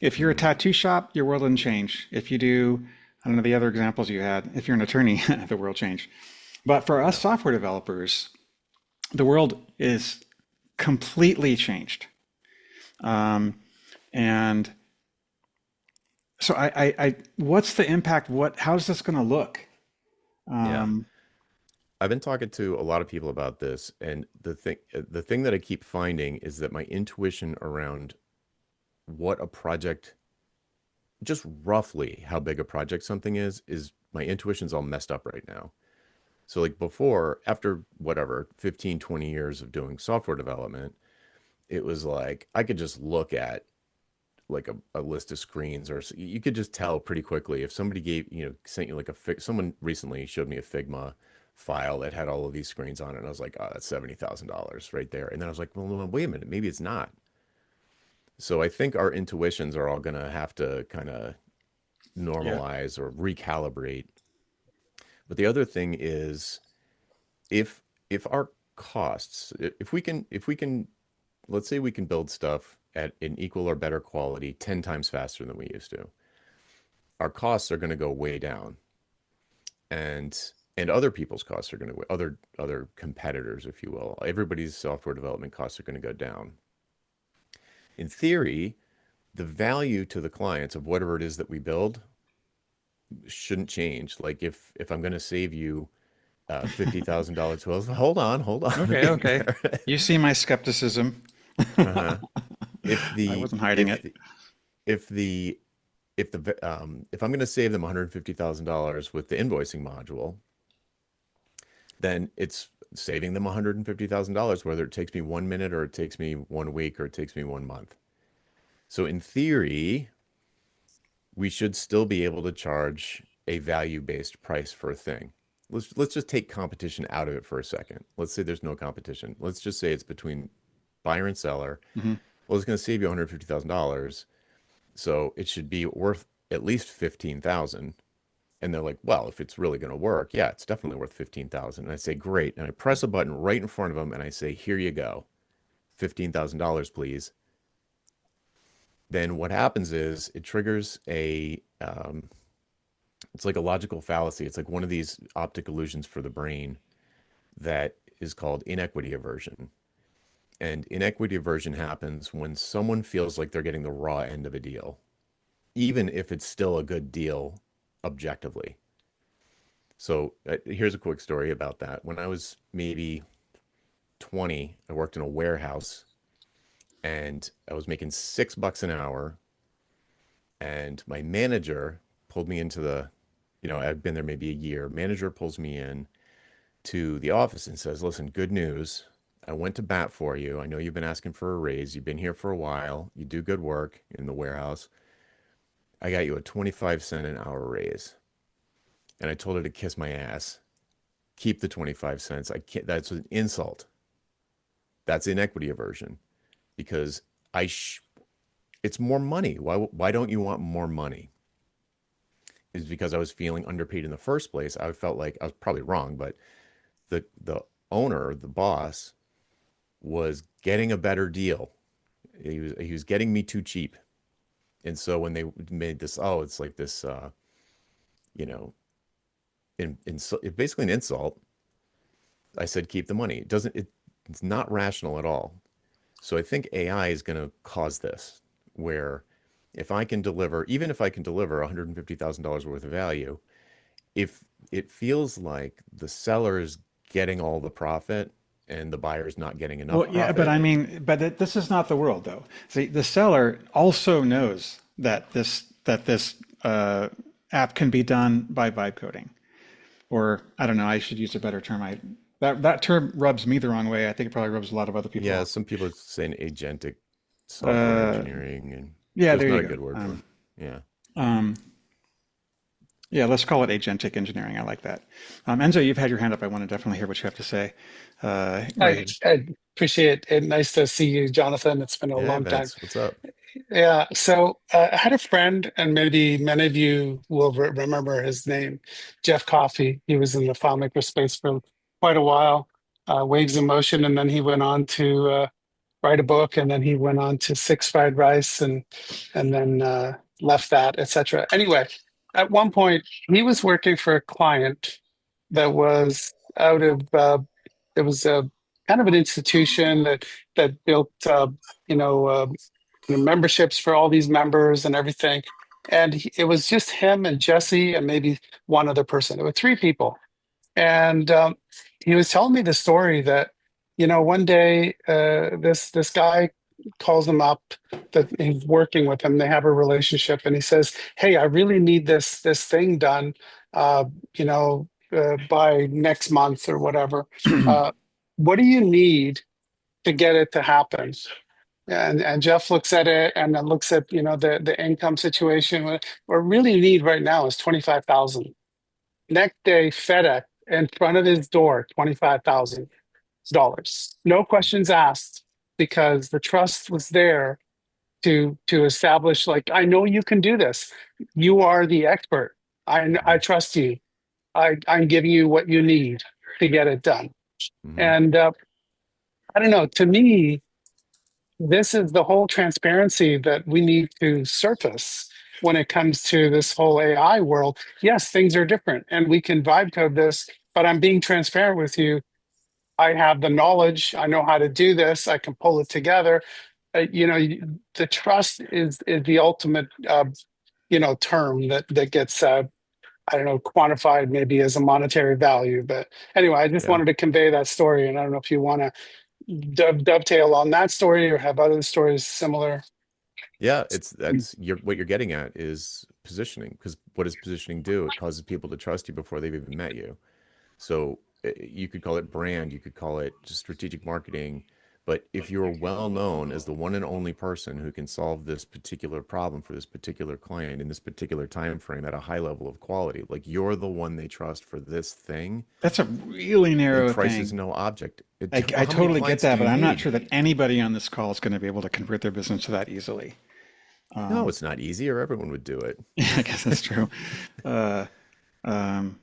If you're a Mhm. tattoo shop, your world didn't change. If you do, I don't know the other examples you had. If you're an attorney, the world changed. But for us Yeah. software developers, the world is completely changed. Um, and so what's the impact? How's this going to look? Yeah. Um, I've been talking to a lot of people about this, and the thing that I keep finding is that my intuition around what a project, just roughly how big a project something is my intuition's all messed up right now. So like before, after whatever, 15, 20 years of doing software development, it was like I could just look at like a list of screens you could just tell pretty quickly if somebody sent you like someone recently showed me a Figma file that had all of these screens on it and I was like, oh, that's $70,000 right there. And then I was like, well, no, wait a minute, maybe it's not. So I think our intuitions are all going to have to kind of yeah. normalize or recalibrate. But the other thing is if if our costs, if we can let's say we can build stuff at an equal or better quality 10 times faster than we used to, our costs are going to go way down. And other people's costs are going to other competitors, if you will. Everybody's software development costs are going to go down. In theory, the value to the clients of whatever it is that we build shouldn't change. Like if I'm going to save you $50,000, well, hold on, I'm Okay, getting okay. there. You see my skepticism. Uh-huh. If I the wasn't hiding if it. the if the if I'm going to save them $150,000 with the invoicing module, then it's saving them $150,000, whether it takes me 1 minute or it takes me 1 week or it takes me 1 month. So in theory, we should still be able to charge a value-based price for a thing. Let's just take competition out of it for a second. Let's say there's no competition. Let's just say it's between buyer and seller. Hmm. Well, it's going to save you $150,000, so it should be worth at least 15,000. And they're like, well, if it's really going to work, yeah, it's definitely worth 15,000. And I say, great. And I press a button right in front of them and I say, here you go, $15,000, please. Then what happens is it triggers it's like a logical fallacy. It's like one of these optic illusions for the brain that is called inequity aversion. And inequity aversion happens when someone feels like they're getting the raw end of a deal, even if it's still a good deal objectively. So here's a quick story about that. When I was maybe 20, I worked in a warehouse and I was making $6 an hour. And my manager pulled me into I'd been there maybe a year. Manager pulls me in to the office and says, listen, good news. I went to bat for you. I know you've been asking for a raise. You've been here for a while. You do good work in the warehouse. I got you a 25 cent an hour raise. And I told her to kiss my ass. Keep the 25 cents. I can't, that's an insult. That's inequity aversion, because it's more money. Why don't you want more money? Is because I was feeling underpaid in the first place. I felt like I was probably wrong, but the owner, the boss, was getting a better deal. He was getting me too cheap. And so when they made this, oh, it's like this, you know, basically an insult. I said, keep the money. It's not rational at all. So I think AI is going to cause this, where if I can deliver, even if I can deliver $150,000 worth of value, if it feels like the seller is getting all the profit and the buyer is not getting enough Well, yeah, but profit. I mean, this is not the world, though. See, the seller also knows that this app can be done by vibe coding, or I don't know. I should use a better term. That term rubs me the wrong way. I think it probably rubs a lot of other people Yeah, off. some people are saying agentic software Uh, engineering, and yeah, there's there not you a go. good word for it. Yeah. Um, yeah, let's call it agentic engineering. I like that. Enzo, you've had your hand up. I want to definitely hear what you have to say. Go I, ahead. I appreciate it. Nice to see you, Jonathan. It's been a Yeah, long time. Vince, what's up? Yeah. So I had a friend, and maybe many of you will remember his name, Jeff Coffey. He was in the FileMaker space for quite a while, Waves in Motion, and then he went on to write a book, and then he went on to Six Fried Rice, and then left that, etc. Anyway, at one point, he was working for a client that was out of it was a kind of an institution that built you know. Memberships for all these members and everything. And it was just him and Jesse and maybe one other person. There were three people. And he was telling me the story that, one day this guy calls him up that he's working with him. They have a relationship, and he says, "Hey, I really need this thing done, uh, by next month or whatever. Uh, what do you need to get it to happen?" And Jeff looks at it and then looks at the income situation. What we really need right now is 25,000. Next day, FedEx in front of his door, $25,000. No questions asked, because the trust was there to establish, like, I know you can do this. You are the expert. I trust you. I'm giving you what you need to get it done. Mm-hmm. And I don't know. To me, this is the whole transparency that we need to surface when it comes to this whole AI world. Yes, things are different and we can vibe code this, but I'm being transparent with you. I have the knowledge. I know how to do this. I can pull it together. The trust is the ultimate, term that gets, I don't know, quantified maybe as a monetary value. But anyway, I just Yeah. wanted to convey that story. And I don't know if you want to dovetail on that story or have other stories similar. Yeah, what you're getting at is positioning, because what does positioning do? It causes people to trust you before they've even met you. So you could call it brand, you could call it just strategic marketing, but if you're well known as the one and only person who can solve this particular problem for this particular client in this particular time frame at a high level of quality, like you're the one they trust for this thing, That's a really narrow then price thing. is no object. I How many totally get clients that, do but you I'm not need? sure that anybody on this call is going to be able to convert their business to that easily. No, it's not easy, or everyone would do it. Yeah, I guess that's true. Uh, um,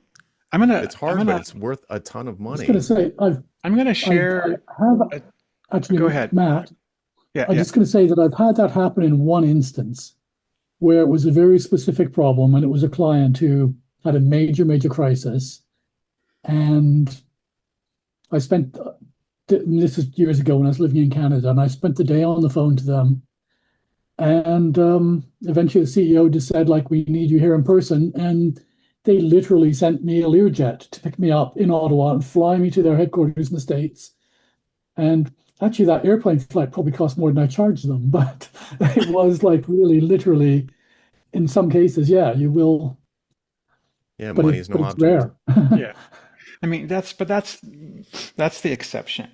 It's hard, but it's worth a ton of I was money. going to say, I'm gonna I share. have A, actually, go ahead. Matt, Yeah, I'm yeah. just going to say that I've had that happen in one instance where it was a very specific problem, and it was a client who had a major, major crisis. And I spent, this is years ago when I was living in Canada, and I spent the day on the phone to them. And eventually the CEO just said, like, we need you here in person. And they literally sent me a Learjet to pick me up in Ottawa and fly me to their headquarters in the States. And actually, that airplane flight probably cost more than I charged them. But it was like really literally, in some cases, yeah, you will. Yeah, But money is no it's object. rare. Yeah. I mean, that's the exception.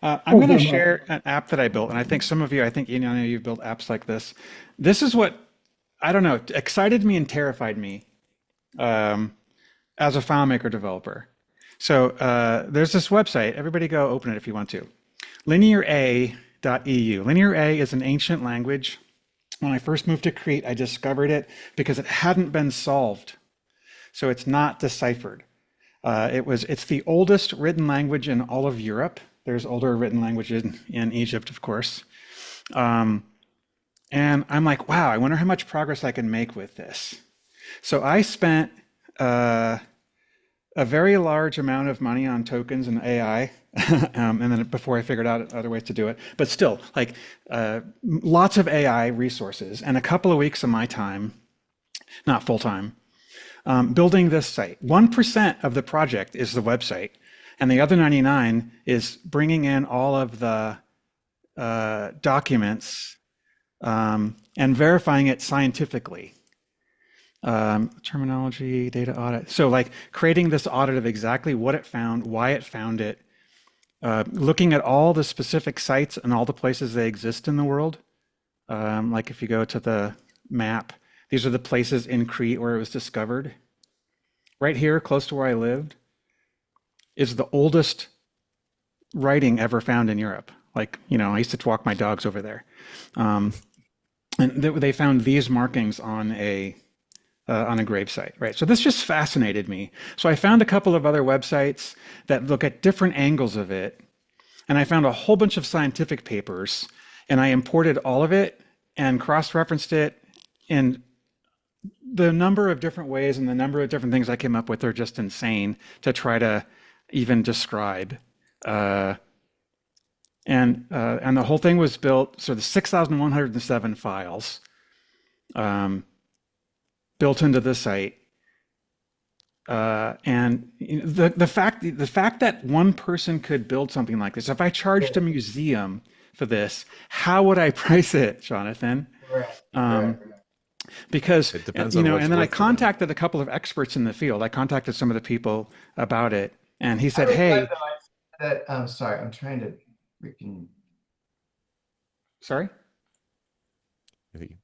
I'm Oh, going to very much. share an app that I built, and I think some of you, I think I know you've built apps like this. This is what, I don't know, excited me and terrified me as a FileMaker developer. So there's this website. Everybody go open it if you want to. lineara.eu. Linear A is an ancient language. When I first moved to Crete, I discovered it because it hadn't been solved. So it's not deciphered. It's the oldest written language in all of Europe. There's older written languages in Egypt, of course. And I'm like, wow, I wonder how much progress I can make with this. So I spent a very large amount of money on tokens and AI, and then before I figured out other ways to do it. But still, like lots of AI resources and a couple of weeks of my time, not full time, building this site. 1% of the project is the website, and the other 99 is bringing in all of the documents and verifying it scientifically. Terminology, data audit. So like creating this audit of exactly what it found, why it found it, looking at all the specific sites and all the places they exist in the world. Like if you go to the map, these are the places in Crete where it was discovered. Right here, close to where I lived, is the oldest writing ever found in Europe. Like, you know, I used to walk my dogs over there. And they found these markings on a gravesite, right? So this just fascinated me. So I found a couple of other websites that look at different angles of it. And I found a whole bunch of scientific papers, and I imported all of it and cross-referenced it. And the number of different ways and the number of different things I came up with are just insane to try to even describe. And the whole thing was built, so the 6,107 files built into the site. And the fact that one person could build something like this, if I charged a museum for this, how would I price it, Jonathan? Right. Because, It depends you on know, what it's and then I worth for them. contacted a couple of experts in the field. I contacted some of the people about it, and he I said, was hey, glad that I'm sorry, I'm trying to freaking. sorry? I think you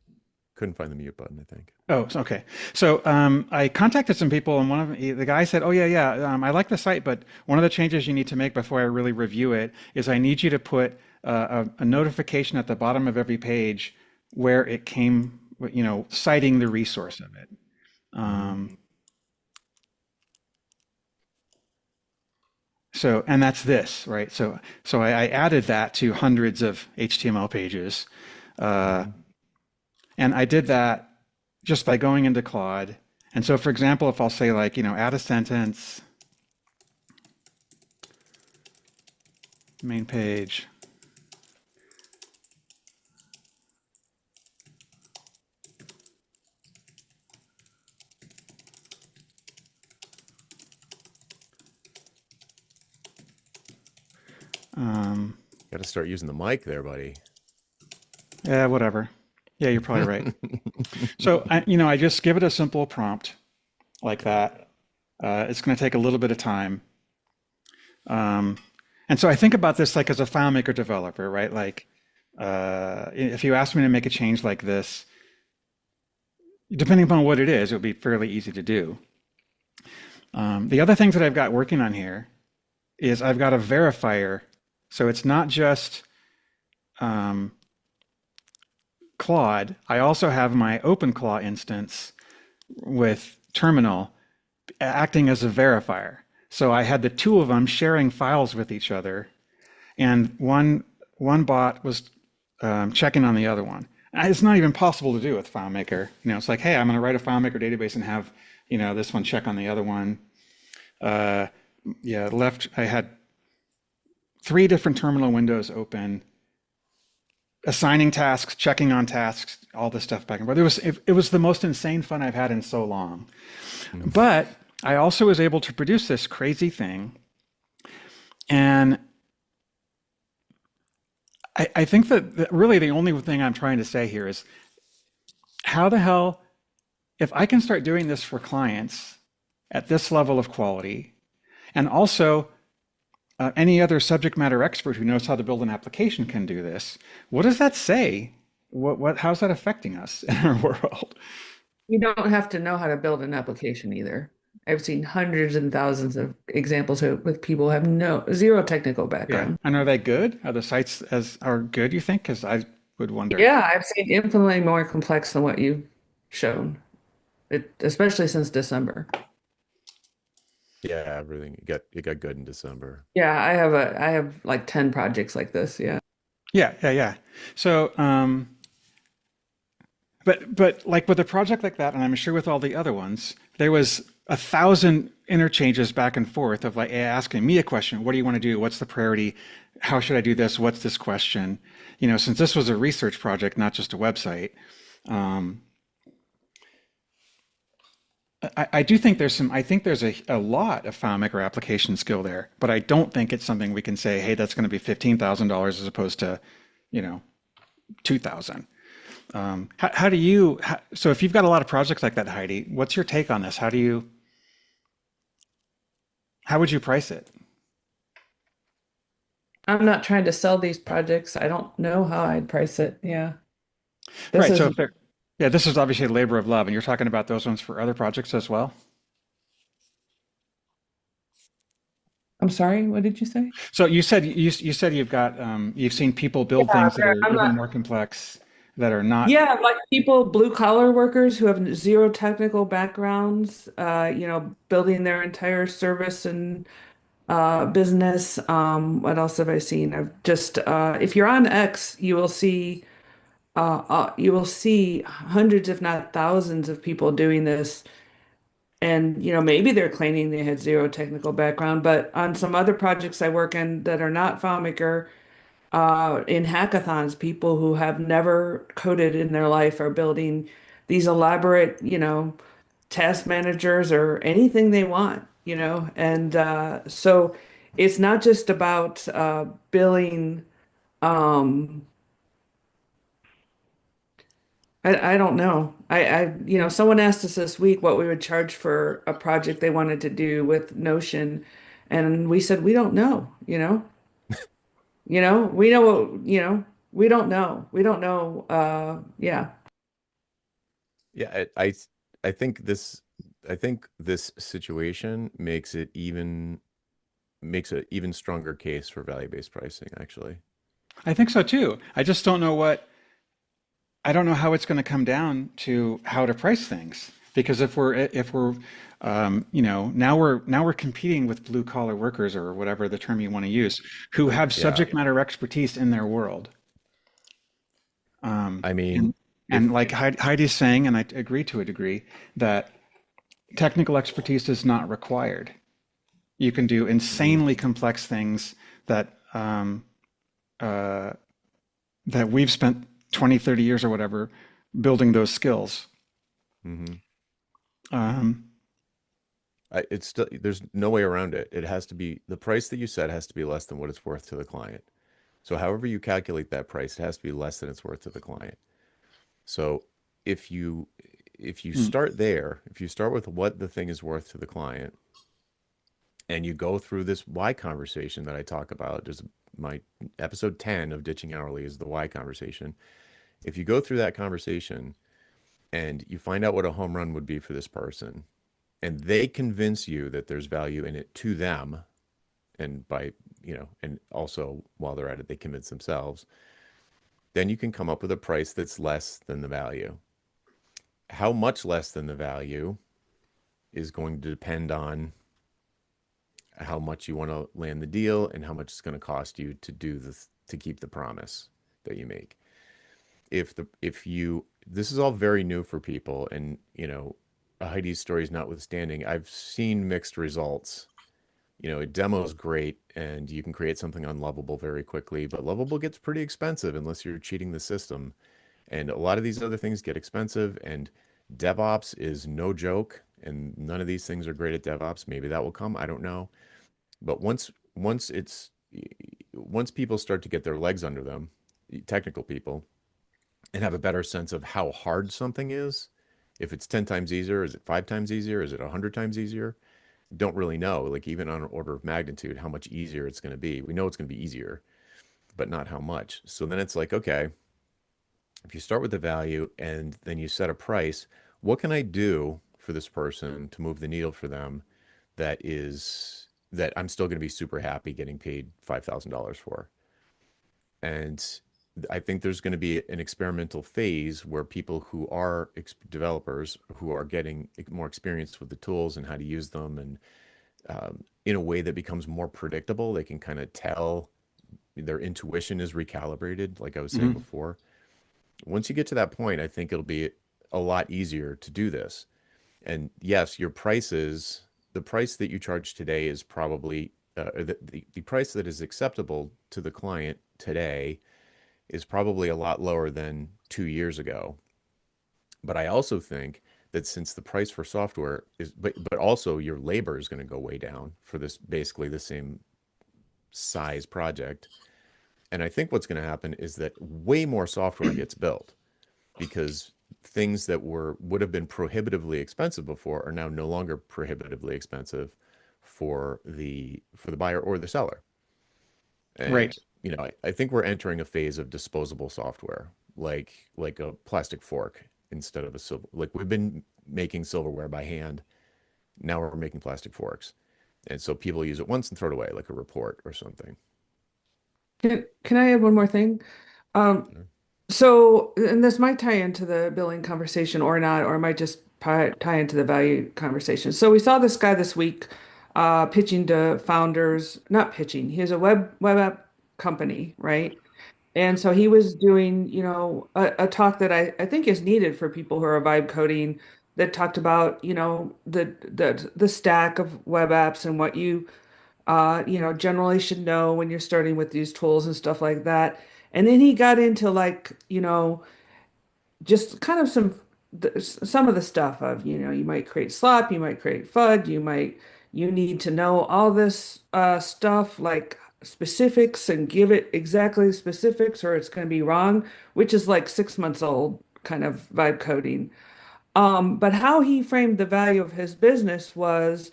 couldn't find the mute button, I think. Oh, okay. So I contacted some people, and one of the guy said, "Oh yeah, I like the site, but one of the changes you need to make before I really review it is I need you to put a notification at the bottom of every page where it came, you know, citing the resource of it." So, and that's this, right? So I added that to hundreds of HTML pages, and I did that just by going into Claude. And so, for example, if I'll say like, you know, add a sentence, main page, Got to start using the mic there, buddy. yeah, whatever. Yeah, you're probably right. So, I just give it a simple prompt like that. It's going to take a little bit of time. And so I think about this like as a FileMaker developer, right? Like, if you ask me to make a change like this, depending upon what it is, it would be fairly easy to do. The other things that I've got working on here is I've got a verifier. So it's not just Claude. I also have my OpenClaw instance with terminal acting as a verifier. So I had the two of them sharing files with each other, and one bot was checking on the other one. It's not even possible to do with FileMaker. You know, it's like, hey, I'm going to write a FileMaker database and have, you know, this one check on the other one. I had 3 different terminal windows open, assigning tasks, checking on tasks, all this stuff back and forth. It was the most insane fun I've had in so long. But I also was able to produce this crazy thing. And I think that really the only thing I'm trying to say here is how the hell, if I can start doing this for clients at this level of quality, and also any other subject matter expert who knows how to build an application can do this, what does that say? How's that affecting us in our world? You don't have to know how to build an application either. I've seen hundreds and thousands of examples with people who have zero technical Yeah. background. And are they good? Are the sites as are good, you think? Because I would wonder. Yeah, I've seen infinitely more complex than what you've shown, especially since December. Yeah, everything it got good in December. Yeah, I have like 10 projects like this. Yeah. Yeah. So, but like with a project like that, and I'm sure with all the other ones, there was 1,000 interchanges back and forth of like asking me a question. What do you want to do? What's the priority? How should I do this? What's this question? Since this was a research project, not just a website, um, I do think I think there's a lot of FileMaker application skill there, but I don't think it's something we can say, hey, that's going to be $15,000 as opposed to, 2,000. How do you, so if you've got a lot of projects like that, Heidi, what's your take on this? How would you price it? I'm not trying to sell these projects. I don't know how I'd price it. Yeah. This Right. So is, this is obviously a labor of love, and you're talking about those ones for other projects as well. I'm sorry, what did you say? So you said you've seen people build things that are I'm even not, more complex that are not. yeah, like people, blue collar workers who have zero technical backgrounds, building their entire service and business. What else have I seen? I've just if you're on X, you will see hundreds, if not thousands, of people doing this. And maybe they're claiming they had zero technical background, but on some other projects I work in that are not FileMaker, in hackathons, people who have never coded in their life are building these elaborate, task managers or anything they want, and so it's not just about billing. Um, I don't know. Someone asked us this week what we would charge for a project they wanted to do with Notion, and we said we don't know. We know what, we don't know. We don't know. Yeah. Yeah, I think this situation makes an even stronger case for value-based pricing, actually. I think so too. I don't know how it's going to come down to how to price things because if we're now we're competing with blue collar workers or whatever the term you want to use who have Yeah. subject matter expertise in their world. I mean, And like Heidi's saying, and I agree to a degree, that technical expertise is not required. You can do insanely complex things that that we've spent 20, 30 years or whatever building those skills. mhm. Um, It's still there's no way around it. It has to be the price that you set has to be less than what it's worth to the client. So however you calculate that price, it has to be less than it's worth to the client. So if you mm, start there, if you start with what the thing is worth to the client, and you go through this why conversation that I talk about, there's my episode 10 of Ditching Hourly is the why conversation. If you go through that conversation and you find out what a home run would be for this person, and they convince you that there's value in it to them, and and also while they're at it, they convince themselves, then you can come up with a price that's less than the value. How much less than the value is going to depend on how much you want to land the deal and how much it's going to cost you to to keep the promise that you make. If you This is all very new for people, and Heidi's stories notwithstanding, I've seen mixed results. A demo is great and you can create something on Lovable very quickly, but Lovable gets pretty expensive unless you're cheating the system. And a lot of these other things get expensive, and DevOps is no joke, and none of these things are great at DevOps. Maybe that will come, I don't know. But once people start to get their legs under them, technical people, and have a better sense of how hard something is, if it's 10 times easier, is it 5 times easier, is it 100 times easier? Don't really know, like even on an order of magnitude, how much easier it's going to be. We know it's going to be easier, but not how much. So then it's like, okay, if you start with the value and then you set a price, what can I do for this person to move the needle for them that I'm still going to be super happy getting paid $5,000 for. And I think there's going to be an experimental phase where people who are developers who are getting more experience with the tools and how to use them, and in a way that becomes more predictable, they can kind of tell their intuition is recalibrated, like I was saying before. Once you get to that point, I think it'll be a lot easier to do this. And yes, your prices, the price that you charge today is probably the price that is acceptable to the client today is probably a lot lower than 2 years ago. But I also think that since the price for software is, but also your labor is going to go way down for this basically the same size project. And I think what's going to happen is that way more software gets built because things that would have been prohibitively expensive before are now no longer prohibitively expensive for the buyer or the seller. And, Right. you know, I think we're entering a phase of disposable software, like a plastic fork instead of a silver. Like we've been making silverware by hand. Now we're making plastic forks. And so people use it once and throw it away, like a report or something. Can I add one more thing? Sure. So, and this might tie into the billing conversation or not, or it might just tie into the value conversation. So we saw this guy this week pitching to founders, not pitching, he has a web app company, right? And so he was doing, a talk that I think is needed for people who are vibe coding that talked about, the stack of web apps and what you generally should know when you're starting with these tools and stuff like that. And then he got into like, just kind of some of the stuff of, you might create slop, you might create FUD, you need to know all this stuff like specifics and give it exactly specifics or it's going to be wrong, which is like 6 months old kind of vibe coding. But how he framed the value of his business was,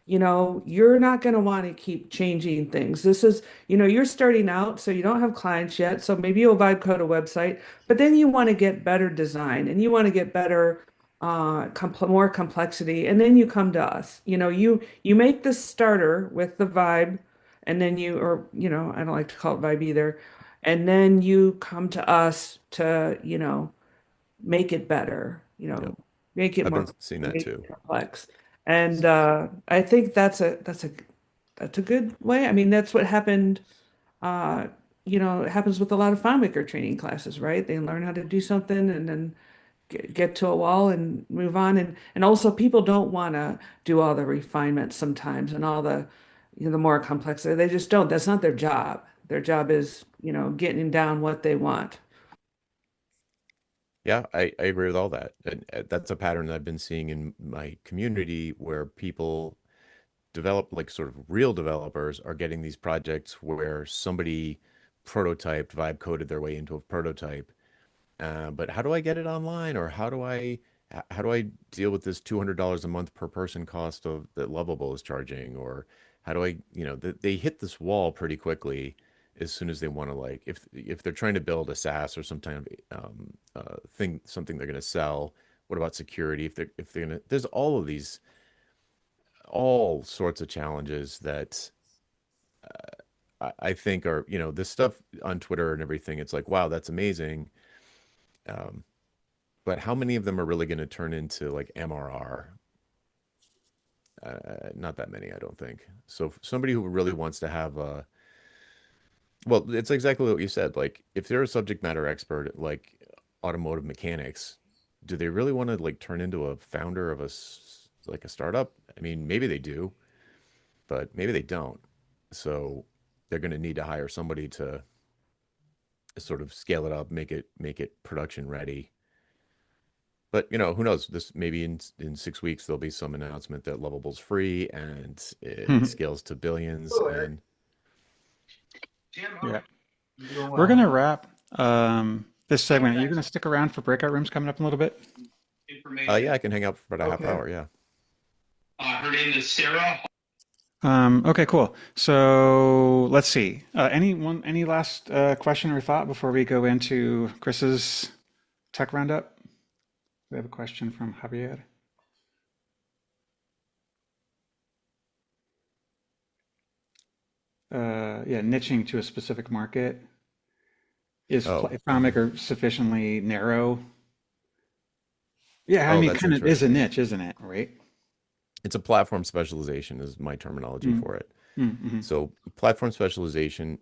you're not going to want to keep changing things. This is, you're starting out, so you don't have clients yet. So maybe you'll vibe code a website, but then you want to get better design and you want to get better, more complexity. And then you come to us. You make this starter with the vibe, and then I don't like to call it vibe either. And then you come to us to, make it better, Yep. make it I've more been seeing that too. complex. And I think that's a good way. I mean, that's what happened. Uh, it happens with a lot of FileMaker training classes, right? They learn how to do something and then get to a wall and move on. And also, people don't want to do all the refinement sometimes and all the the more complexity. They just don't. That's not their job. Their job is getting down what they want. Yeah, I agree with all that. And that's a pattern that I've been seeing in my community where people develop, like sort of real developers are getting these projects where somebody prototyped, vibe coded their way into a prototype. But how do I get it online? Or how do I deal with this $200 a month per person cost of that Lovable is charging? Or how do they hit this wall pretty quickly as soon as they want to, like, if they're trying to build a SaaS or some kind of something they're going to sell. What about security? If they're going to, there's all sorts of challenges that I think are, this stuff on Twitter and everything. It's like, wow, that's amazing. Um, but how many of them are really going to turn into like MRR? Not that many, I don't think. So somebody who really wants to have well, it's exactly what you said. Like, if they're a subject matter expert, like automotive mechanics, do they really want to like turn into a founder of like a startup? I mean, maybe they do, but maybe they don't. So they're going to need to hire somebody to sort of scale it up, make it production ready. But who knows? This maybe in 6 weeks there'll be some announcement that Lovable's free and it scales to billions. And Yeah. We're going to wrap this segment. Are you going to stick around for breakout rooms coming up in a little bit? yeah, I can hang out for about a half hour. Yeah. Her name is Sarah. Okay, cool. So let's see. Any last question or thought before we go into Chris's tech roundup? We have a question from Javier. niching to a specific market. Is Oh, FileMaker sufficiently narrow? Yeah, I oh, mean, that's kind of is a interesting. niche, isn't it? Right? It's a platform specialization is my terminology Mm, for it. mm-hmm. So platform specialization,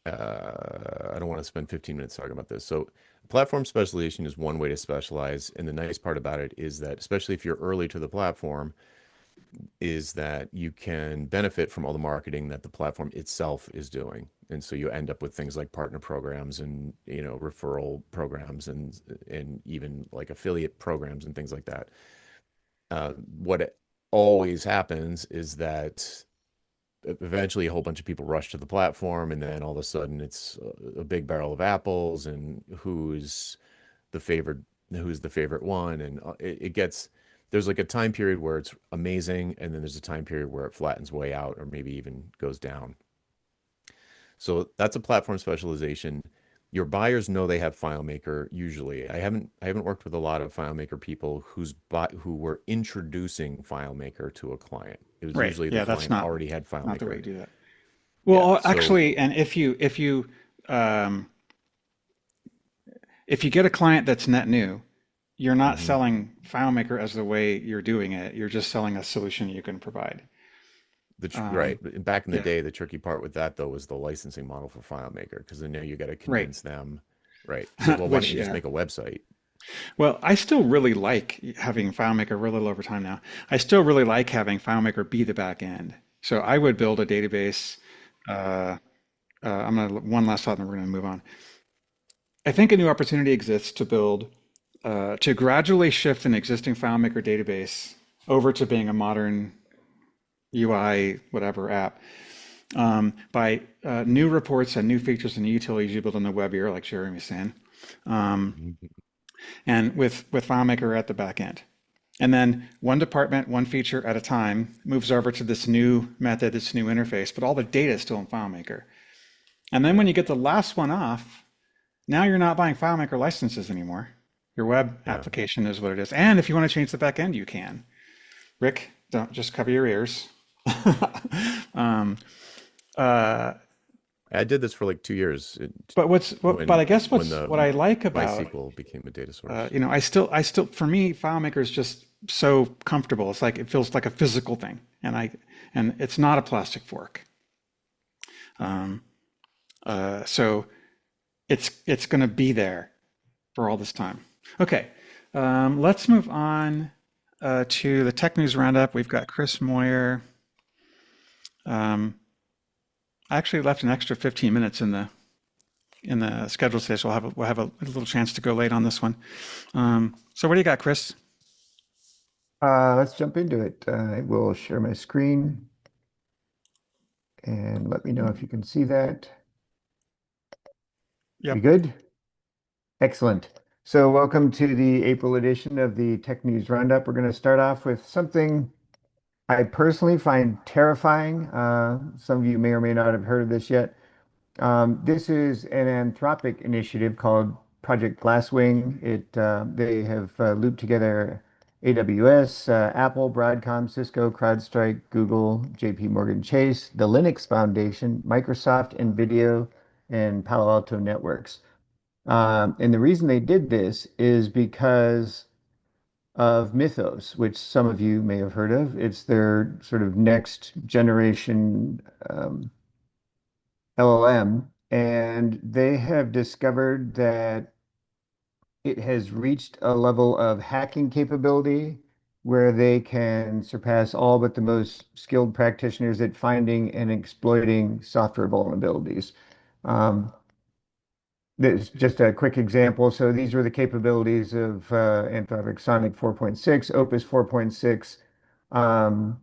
I don't want to spend 15 minutes talking about this. So platform specialization is one way to specialize. And the nice part about it is that, especially if you're early to the platform, is that you can benefit from all the marketing that the platform itself is doing. And so you end up with things like partner programs and, referral programs and even like affiliate programs and things like that. What always happens is that eventually a whole bunch of people rush to the platform, and then all of a sudden it's a big barrel of apples, and the favorite who's the favorite one, and it gets there's like a time period where it's amazing, and then there's a time period where it flattens way out or maybe even goes down. So that's a platform specialization. Your buyers know they have FileMaker usually. I haven't worked with a lot of FileMaker people who were introducing FileMaker to a client. It was Right. usually the Yeah, that's client not already had not the way FileMaker. to do that. Yeah. Well, So actually, and um, if you get a client that's net new, you're not mhm. selling FileMaker as the way you're doing it. You're just selling a solution you can provide. Right. Um, But back in the yeah. day, the tricky part with that though was the licensing model for FileMaker, because then now you got to Right. convince them. Right. It's like, well, why don't Which, you just yeah. make a website? Well, I still really like having FileMaker. We're a little over time now. I still really like having FileMaker be the back end. So I would build a database. Uh, I'm gonna one last thought, and we're gonna move on. I think a new opportunity exists to gradually shift an existing FileMaker database over to being a modern UI whatever app by new reports and new features and utilities you build on the web here, like Jeremy was saying, um, Mhm. and with FileMaker at the back end. And then one department, one feature at a time moves over to this new method, this new interface, but all the data is still in FileMaker. And then when Yeah. you get the last one off, now you're not buying FileMaker licenses anymore. Your web Yeah. application is what it is. And if you want to change the back end, you can. Rick, don't just cover your ears. um, uh, I did this for like 2 years but I guess when what I the like about MySQL became a data source. I still for me FileMaker is just so comfortable. It's like it feels like a physical thing, and it's not a plastic fork. Um, so it's going to be there for all this time. Okay, let's move on to the Tech News Roundup. We've got Chris Moyer. Um, I actually left an extra 15 minutes in the schedule today, so we'll have a little chance to go late on this one. So what do you got, Chris? Let's jump into it. I will share my screen and let me know if you can see that. We Yep. good? Excellent. So welcome to the April edition of the Tech News Roundup. We're going to start off with something I personally find terrifying. Some of you may or may not have heard of this yet. This is an Anthropic initiative called Project Glasswing. They have looped together AWS, Apple, Broadcom, Cisco, CrowdStrike, Google, JP Morgan Chase, the Linux Foundation, Microsoft, NVIDIA, and Palo Alto Networks. And the reason they did this is because of Mythos, which some of you may have heard of. It's their sort of next generation LLM, and they have discovered that it has reached a level of hacking capability where they can surpass all but the most skilled practitioners at finding and exploiting software vulnerabilities. Um, There's just a quick example. So these were the capabilities of Anthropic Sonic 4.6, Opus 4.6. Um,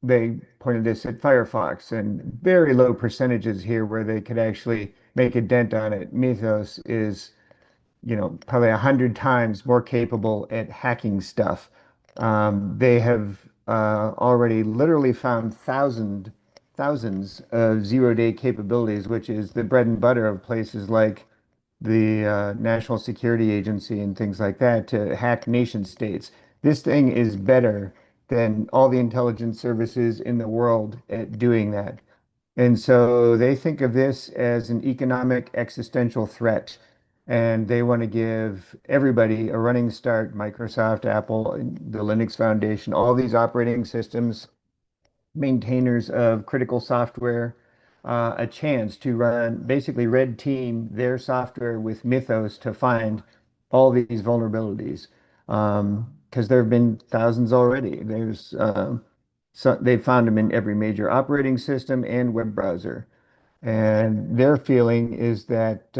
they pointed this at Firefox and very low percentages here where they could actually make a dent on it. Mythos is, probably 100 times more capable at hacking stuff. They have already literally found thousands of zero-day capabilities, which is the bread and butter of places like the National Security Agency and things like that to hack nation states. This thing is better than all the intelligence services in the world at doing that. And so they think of this as an economic existential threat. And they want to give everybody a running start, Microsoft, Apple, the Linux Foundation, all these operating systems, maintainers of critical software, a chance to run, basically red team their software with Mythos to find all these vulnerabilities. Because there have been thousands already. So they've found them in every major operating system and web browser. And their feeling is that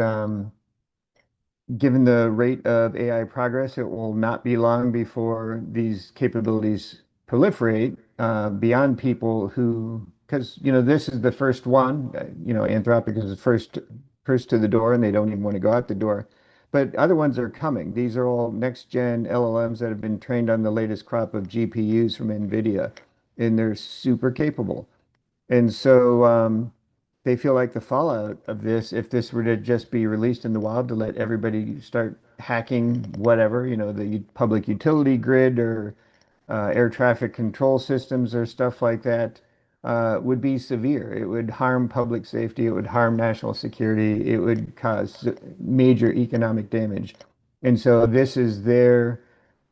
given the rate of AI progress, it will not be long before these capabilities proliferate beyond people who, because this is the first one. Anthropic is the first to the door, and they don't even want to go out the door. But other ones are coming. These are all next gen LLMs that have been trained on the latest crop of GPUs from NVIDIA, and they're super capable. And so they feel like the fallout of this, if this were to just be released in the wild to let everybody start hacking whatever, the public utility grid or air traffic control systems or stuff like that, would be severe. It would harm public safety. It would harm national security. It would cause major economic damage. And so this is their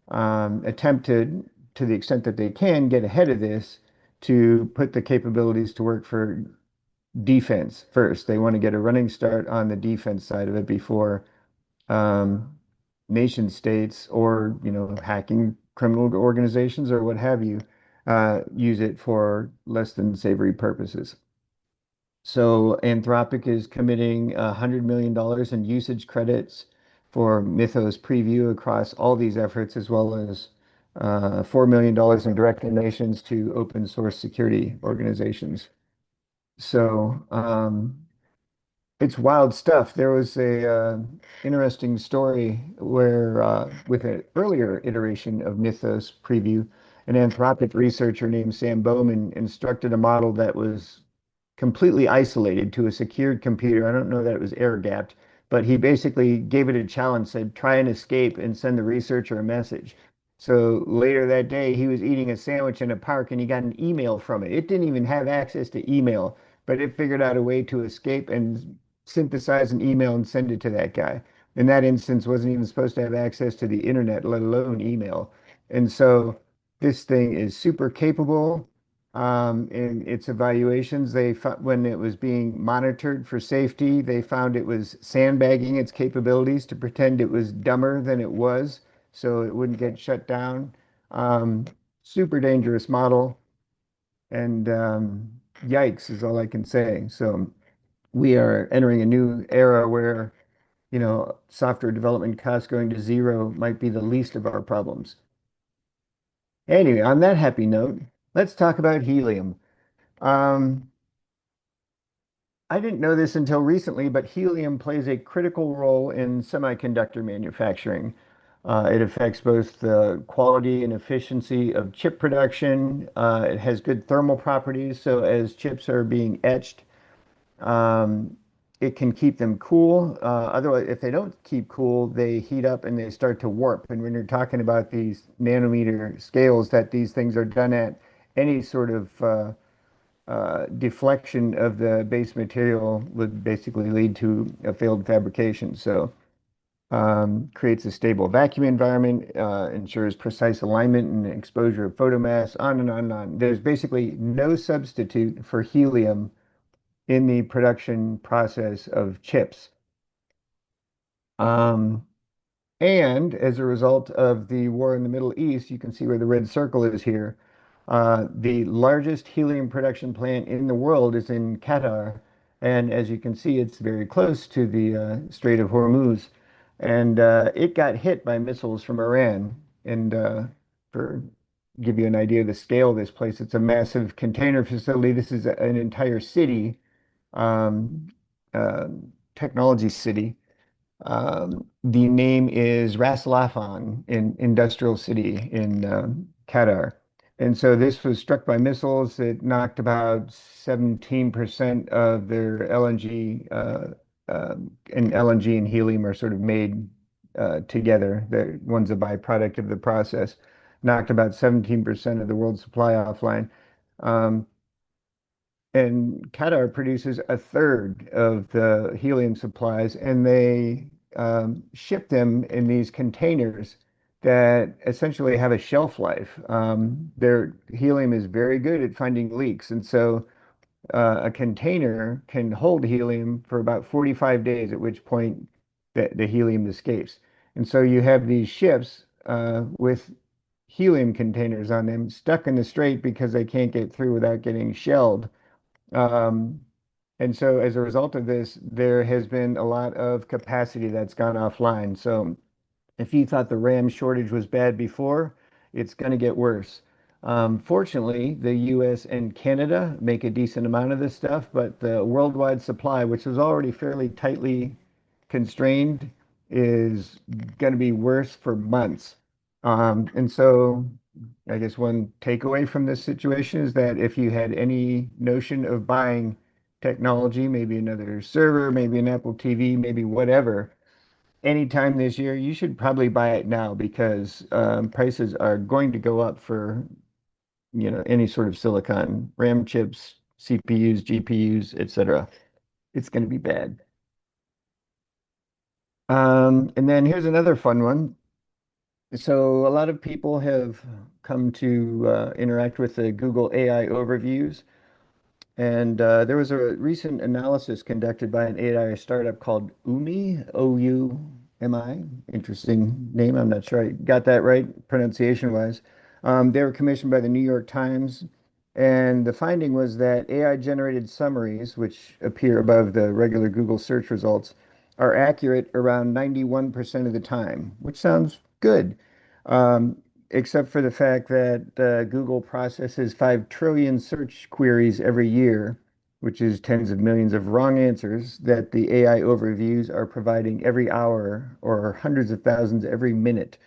attempt to the extent that they can, get ahead of this to put the capabilities to work for defense first. They want to get a running start on the defense side of it before um, nation states or hacking criminal organizations or what have you use it for less than savory purposes. So Anthropic is committing $100 million in usage credits for Mythos preview across all these efforts, as well as $4 million in direct donations to open source security organizations. So it's wild stuff. There was a interesting story where with an earlier iteration of Mythos preview, an Anthropic researcher named Sam Bowman instructed a model that was completely isolated to a secured computer. I don't know that it was air gapped, but he basically gave it a challenge, said, try and escape and send the researcher a message. So later that day, he was eating a sandwich in a park and he got an email from it. It didn't even have access to email, but it figured out a way to escape and synthesize an email and send it to that guy. In that instance, wasn't even supposed to have access to the internet, let alone email. And so this thing is super capable in its evaluations. When it was being monitored for safety, they found it was sandbagging its capabilities to pretend it was dumber than it was, so it wouldn't get shut down. Um, Super dangerous model, and yikes is all I can say. So we are entering a new era where, software development costs going to zero might be the least of our problems. Anyway, on that happy note, let's talk about helium. Um, I didn't know this until recently, but helium plays a critical role in semiconductor manufacturing. It affects both the quality and efficiency of chip production. It has good thermal properties, so as chips are being etched, um, it can keep them cool. Otherwise, if they don't keep cool, they heat up and they start to warp. And when you're talking about these nanometer scales that these things are done at, any sort of deflection of the base material would basically lead to a failed fabrication. So creates a stable vacuum environment, ensures precise alignment and exposure of photomass, on and on and on. There's basically no substitute for helium in the production process of chips. Um, And as a result of the war in the Middle East, you can see where the red circle is here. The largest helium production plant in the world is in Qatar. And as you can see, it's very close to the Strait of Hormuz. And it got hit by missiles from Iran. And for give you an idea of the scale of this place, it's a massive container facility. This is an entire city, um, uh, technology city. The name is Ras Laffan in Industrial City in Qatar. And so this was struck by missiles. It knocked about 17% of their LNG, and LNG and helium are sort of made together. One's a byproduct of the process. Knocked about 17% of the world's supply offline. Um, and Qatar produces a third of the helium supplies, and they ship them in these containers that essentially have a shelf life. Their helium is very good at finding leaks, and so a container can hold helium for about 45 days, at which point the helium escapes. And so you have these ships with helium containers on them stuck in the strait because they can't get through without getting shelled. Um, and so as a result of this, there has been a lot of capacity that's gone offline. So if you thought the RAM shortage was bad before, it's going to get worse. Fortunately, the US and Canada make a decent amount of this stuff, but the worldwide supply, which was already fairly tightly constrained, is going to be worse for months. And so I guess one takeaway from this situation is that if you had any notion of buying technology, maybe another server, maybe an Apple TV, maybe whatever, anytime this year, you should probably buy it now because prices are going to go up for, any sort of silicon, RAM chips, CPUs, GPUs, etc. It's going to be bad. And then here's another fun one. So a lot of people have come to interact with the Google AI overviews. And there was a recent analysis conducted by an AI startup called UMI, OUMI. Interesting name. I'm not sure I got that right pronunciation-wise. They were commissioned by the New York Times, and the finding was that AI-generated summaries, which appear above the regular Google search results, are accurate around 91% of the time, which sounds good. Except for the fact that Google processes 5 trillion search queries every year, which is tens of millions of wrong answers that the AI overviews are providing every hour or hundreds of thousands every minute.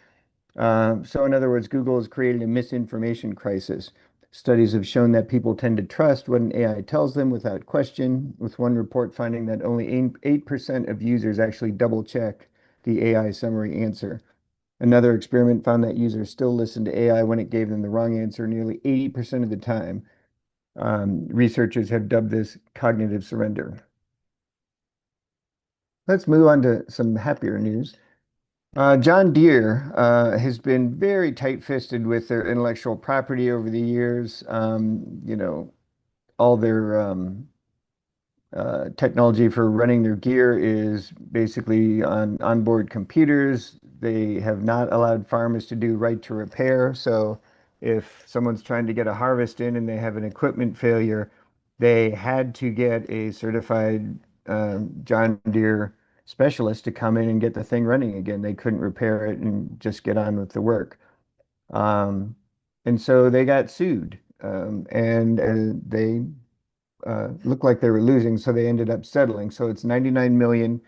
So, in other words, Google is creating a misinformation crisis. Studies have shown that people tend to trust what an AI tells them without question, with one report finding that only 8% of users actually double check the AI summary answer. Another experiment found that users still listened to AI when it gave them the wrong answer nearly 80% of the time. Researchers have dubbed this cognitive surrender. Let's move on to some happier news. John Deere has been very tight-fisted with their intellectual property over the years. All their technology for running their gear is basically on onboard computers. They have not allowed farmers to do right to repair. So if someone's trying to get a harvest in and they have an equipment failure, they had to get a certified John Deere specialist to come in and get the thing running again. They couldn't repair it and just get on with the work. And so they got sued, and they looked like they were losing, so they ended up settling. So it's 99 million,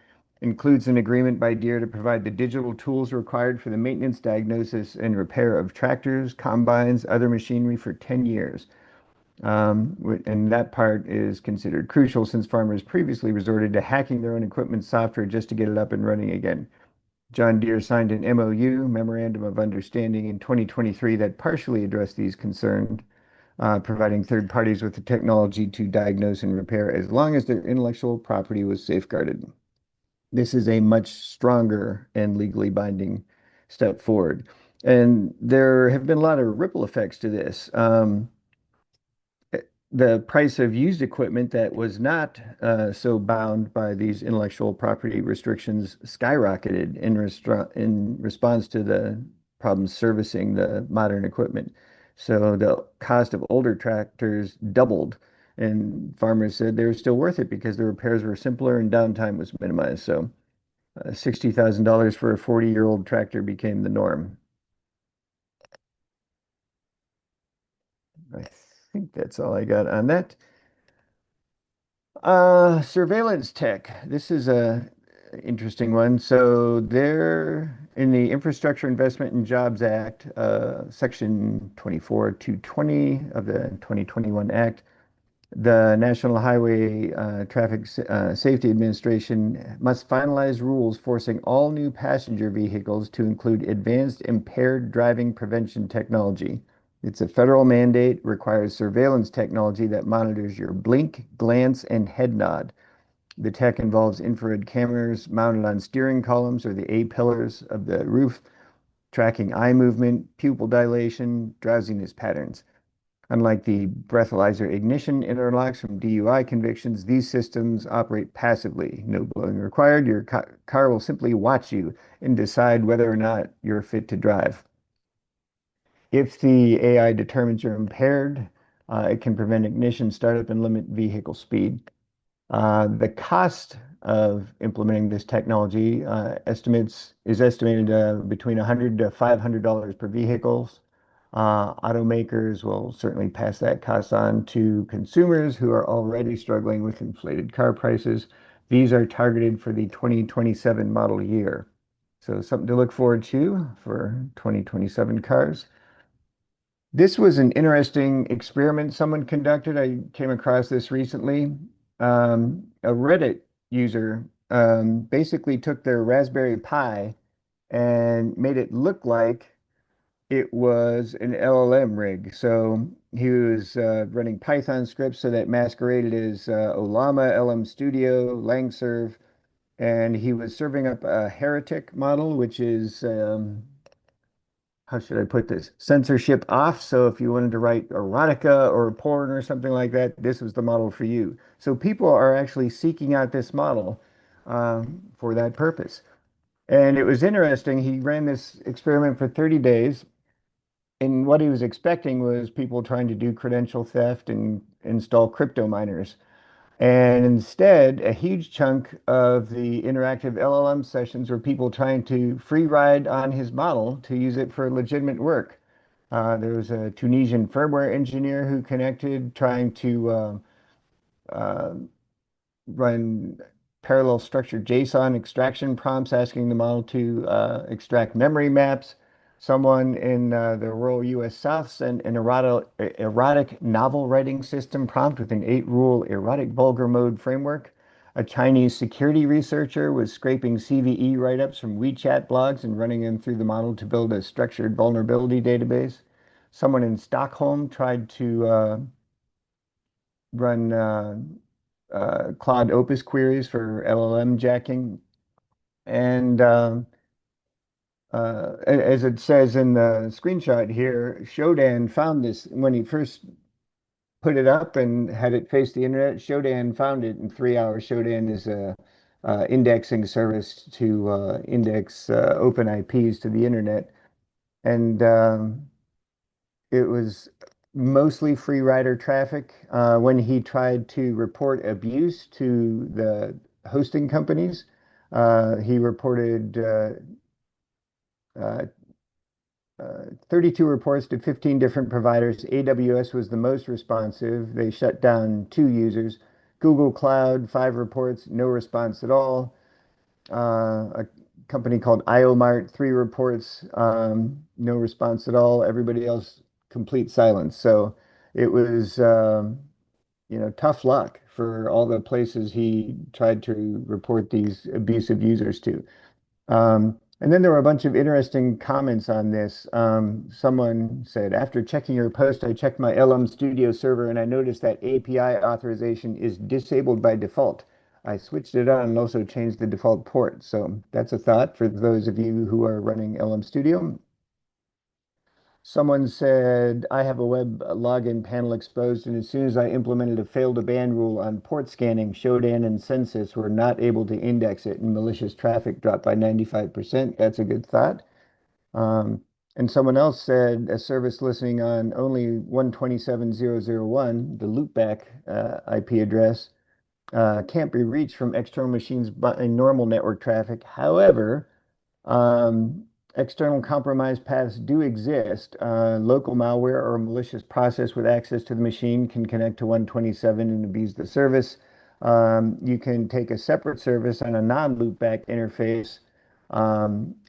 includes an agreement by Deere to provide the digital tools required for the maintenance, diagnosis, and repair of tractors, combines, other machinery for 10 years. And that part is considered crucial since farmers previously resorted to hacking their own equipment software just to get it up and running again. John Deere signed an MOU, Memorandum of Understanding, in 2023 that partially addressed these concerns, providing third parties with the technology to diagnose and repair as long as their intellectual property was safeguarded. This is a much stronger and legally binding step forward. And there have been a lot of ripple effects to this. The price of used equipment that was not so bound by these intellectual property restrictions skyrocketed in response to the problems servicing the modern equipment. So the cost of older tractors doubled, and farmers said they were still worth it because the repairs were simpler and downtime was minimized. So $60,000 for a 40-year-old tractor became the norm. I think that's all I got on that. Surveillance tech. This is a interesting one. So there in the Infrastructure Investment and Jobs Act, Section 24-220 of the 2021 Act, the National Highway Traffic Safety Administration must finalize rules forcing all new passenger vehicles to include advanced impaired driving prevention technology. It's a federal mandate, requires surveillance technology that monitors your blink, glance, and head nod. The tech involves infrared cameras mounted on steering columns or the A-pillars of the roof, tracking eye movement, pupil dilation, drowsiness patterns. Unlike the breathalyzer ignition interlocks from DUI convictions, these systems operate passively. No blowing required. Your car will simply watch you and decide whether or not you're fit to drive. If the AI determines you're impaired, it can prevent ignition, startup, and limit vehicle speed. The cost of implementing this technology is estimated between $100 to $500 per vehicle. Automakers will certainly pass that cost on to consumers who are already struggling with inflated car prices. These are targeted for the 2027 model year. So something to look forward to for 2027 cars. This was an interesting experiment someone conducted. I came across this recently. A Reddit user basically took their Raspberry Pi and made it look like it was an LLM rig. So he was running Python scripts so that masqueraded as Olama, LM Studio, Langserve, and he was serving up a heretic model, which is how should I put this? Censorship off. So if you wanted to write erotica or porn or something like that, this was the model for you. So people are actually seeking out this model for that purpose. And it was interesting. He ran this experiment for 30 days. And what he was expecting was people trying to do credential theft and install crypto miners. And instead, a huge chunk of the interactive LLM sessions were people trying to free ride on his model to use it for legitimate work. There was a Tunisian firmware engineer who connected, trying to uh, run parallel structured JSON extraction prompts, asking the model to extract memory maps. Someone in the rural U.S. South sent an erotic novel writing system prompt with an 8-rule erotic vulgar mode framework. A Chinese security researcher was scraping CVE write-ups from WeChat blogs and running them through the model to build a structured vulnerability database. Someone in Stockholm tried to run Claude Opus queries for LLM jacking. And as it says in the screenshot here, Shodan found this when he first put it up and had it face the internet. Shodan found it in 3 hours. Shodan is a indexing service to index open IPs to the internet. And it was mostly free rider traffic. When he tried to report abuse to the hosting companies, he reported uh, 32 reports to 15 different providers. AWS was the most responsive. They shut down 2 users. Google Cloud, 5 reports, no response at all. A company called IOMart, 3 reports, no response at all. Everybody else, complete silence. So it was, tough luck for all the places he tried to report these abusive users to. And then there were a bunch of interesting comments on this. Someone said, after checking your post, I checked my LM Studio server and I noticed that API authorization is disabled by default. I switched it on and also changed the default port. So that's a thought for those of you who are running LM Studio. Someone said, I have a web login panel exposed, and as soon as I implemented a fail to ban rule on port scanning, Shodan and Census were not able to index it, and malicious traffic dropped by 95%. That's a good thought. And someone else said, a service listening on only 127.0.0.1, the loopback IP address, can't be reached from external machines by normal network traffic. However, external compromise paths do exist. Local malware or malicious process with access to the machine can connect to 127 and abuse the service. You can take a separate service on a non-loopback interface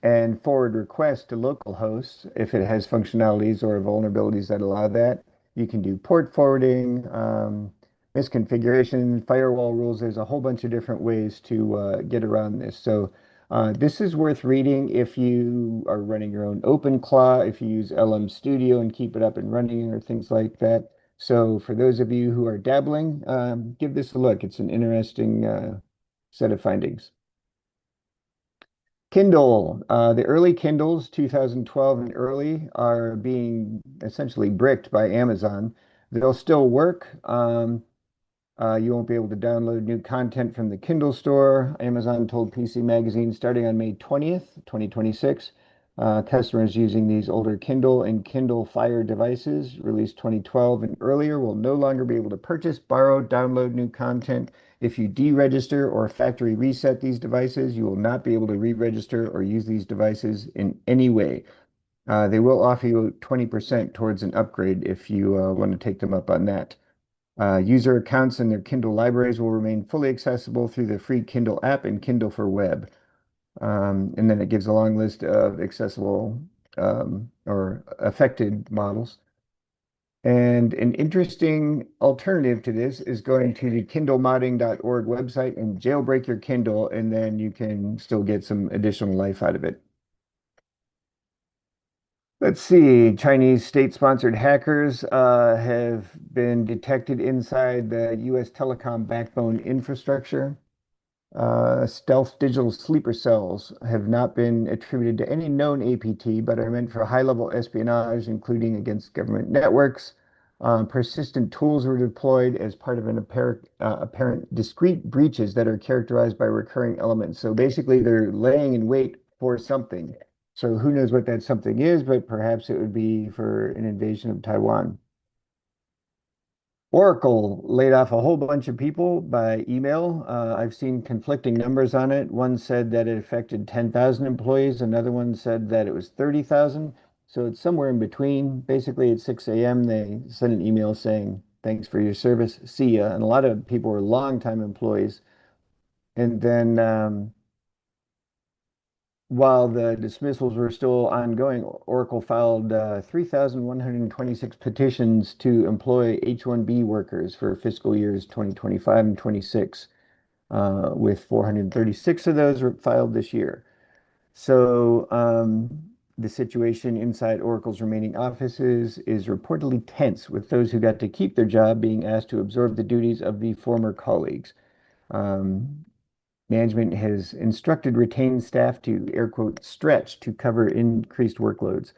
and forward requests to local hosts if it has functionalities or vulnerabilities that allow that. You can do port forwarding, misconfiguration, firewall rules. There's a whole bunch of different ways to get around this. So This is worth reading if you are running your own OpenClaw, if you use LM Studio and keep it up and running or things like that. So for those of you who are dabbling, give this a look. It's an interesting set of findings. Kindle, the early Kindles, 2012 and early, are being essentially bricked by Amazon. They'll still work. You won't be able to download new content from the Kindle store. Amazon told PC Magazine starting on May 20th, 2026, customers using these older Kindle and Kindle Fire devices released 2012 and earlier will no longer be able to purchase, borrow, download new content. If you deregister or factory reset these devices, you will not be able to re-register or use these devices in any way. They will offer you 20% towards an upgrade if you want to take them up on that. User accounts in their Kindle libraries will remain fully accessible through the free Kindle app and Kindle for Web. And then it gives a long list of accessible or affected models. And an interesting alternative to this is going to the kindlemodding.org website and jailbreak your Kindle, and then you can still get some additional life out of it. Let's see, Chinese state-sponsored hackers have been detected inside the U.S. telecom backbone infrastructure. Stealth digital sleeper cells have not been attributed to any known APT, but are meant for high-level espionage, including against government networks. Persistent tools were deployed as part of an apparent discrete breaches that are characterized by recurring elements. So basically, they're laying in wait for something. So who knows what that something is, but perhaps it would be for an invasion of Taiwan. Oracle laid off a whole bunch of people by email. I've seen conflicting numbers on it. One said that it affected 10,000 employees. Another one said that it was 30,000. So it's somewhere in between. Basically, at 6 a.m., they sent an email saying, thanks for your service. See ya. And a lot of people were longtime employees. And then while the dismissals were still ongoing, Oracle filed 3,126 petitions to employ H-1B workers for fiscal years 2025 and 26, with 436 of those were filed this year. So the situation inside Oracle's remaining offices is reportedly tense, with those who got to keep their job being asked to absorb the duties of the former colleagues. Management has instructed retained staff to, air quote, stretch to cover increased workloads.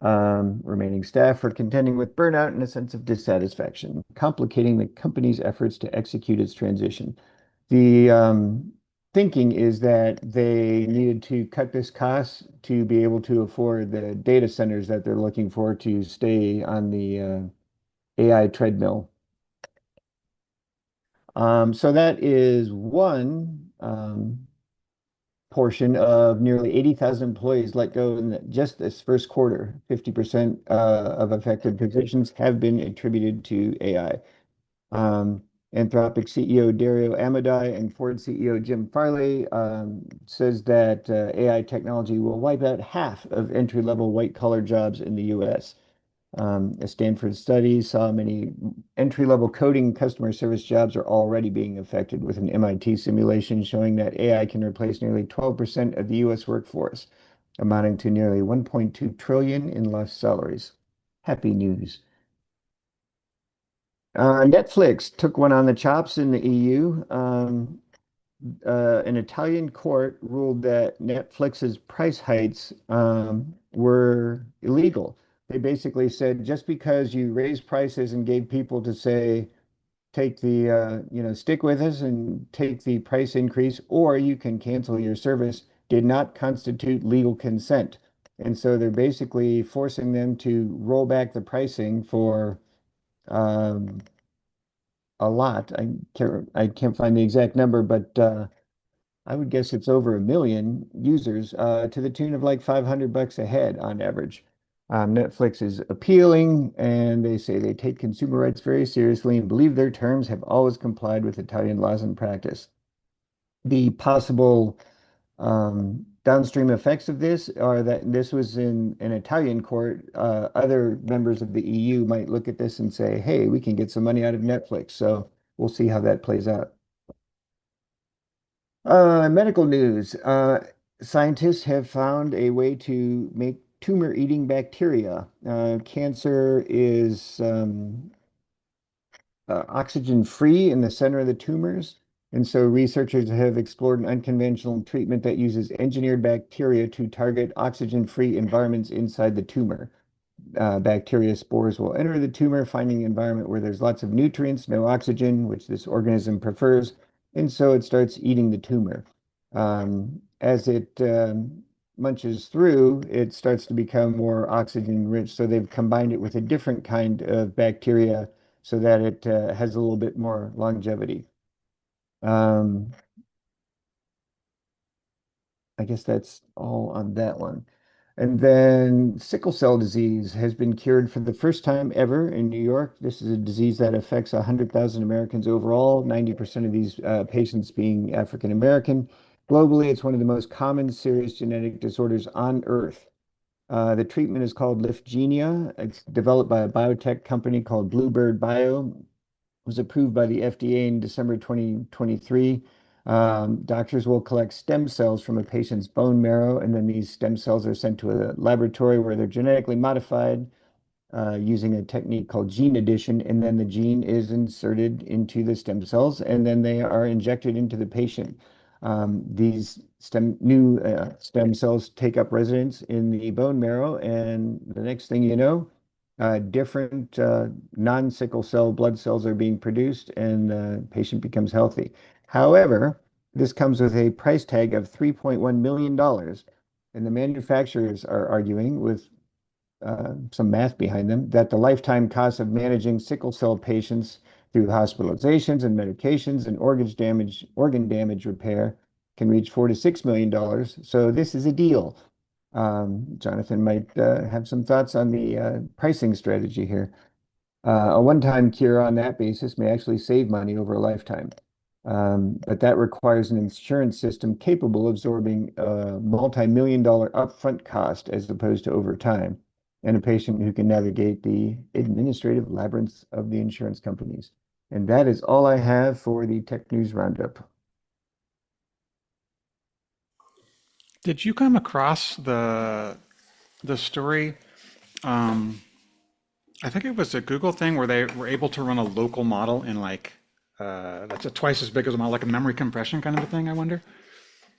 Remaining staff are contending with burnout and a sense of dissatisfaction, complicating the company's efforts to execute its transition. The thinking is that they needed to cut this cost to be able to afford the data centers that they're looking for to stay on the AI treadmill. So that is one portion of nearly 80,000 employees let go in just this first quarter. 50% of affected positions have been attributed to AI. Anthropic CEO Dario Amodei and Ford CEO Jim Farley says that AI technology will wipe out half of entry-level white-collar jobs in the U.S. A Stanford study saw many entry-level coding customer service jobs are already being affected, with an MIT simulation showing that AI can replace nearly 12% of the U.S. workforce, amounting to nearly 1.2 trillion in lost salaries. Happy news. Netflix took one on the chops in the EU. An Italian court ruled that Netflix's price hikes were illegal. They basically said just because you raise prices and gave people to say, take the, stick with us and take the price increase, or you can cancel your service, did not constitute legal consent. And so they're basically forcing them to roll back the pricing for a lot. I can't find the exact number, but I would guess it's over 1 million users to the tune of like $500 a head on average. Netflix is appealing, and they say they take consumer rights very seriously and believe their terms have always complied with Italian laws and practice. The possible downstream effects of this are that this was in an Italian court. Other members of the EU might look at this and say, hey, we can get some money out of Netflix. So we'll see how that plays out. Medical news. scientists have found a way to make tumor-eating bacteria. Cancer is oxygen-free in the center of the tumors. And so researchers have explored an unconventional treatment that uses engineered bacteria to target oxygen-free environments inside the tumor. Bacteria spores will enter the tumor, finding an environment where there's lots of nutrients, no oxygen, which this organism prefers, and so it starts eating the tumor. As it munches through, it starts to become more oxygen rich. So they've combined it with a different kind of bacteria so that it has a little bit more longevity. I guess that's all on that one. And then sickle cell disease has been cured for the first time ever in New York. This is a disease that affects 100,000 Americans overall, 90% of these patients being African American. Globally, it's one of the most common serious genetic disorders on Earth. The treatment is called Lyfgenia. It's developed by a biotech company called Bluebird Bio. Was approved by the FDA in December 2023. Doctors will collect stem cells from a patient's bone marrow, and then these stem cells are sent to a laboratory where they're genetically modified using a technique called gene addition, and then the gene is inserted into the stem cells, and then they are injected into the patient. These new stem cells take up residence in the bone marrow, and the next thing you know, different non-sickle cell blood cells are being produced, and the patient becomes healthy. However, this comes with a price tag of $3.1 million, and the manufacturers are arguing with some math behind them, that the lifetime cost of managing sickle cell patients through hospitalizations and medications and organ damage repair can reach $4 to $6 million. So this is a deal. Jonathan might have some thoughts on the pricing strategy here. A one-time cure on that basis may actually save money over a lifetime. But that requires an insurance system capable of absorbing a multi-million-dollar upfront cost as opposed to over time, and a patient who can navigate the administrative labyrinths of the insurance companies. And that is all I have for the Tech News Roundup. Did you come across the story? I think it was a Google thing where they were able to run a local model in that's twice as big as a model, like a memory compression kind of a thing, I wonder.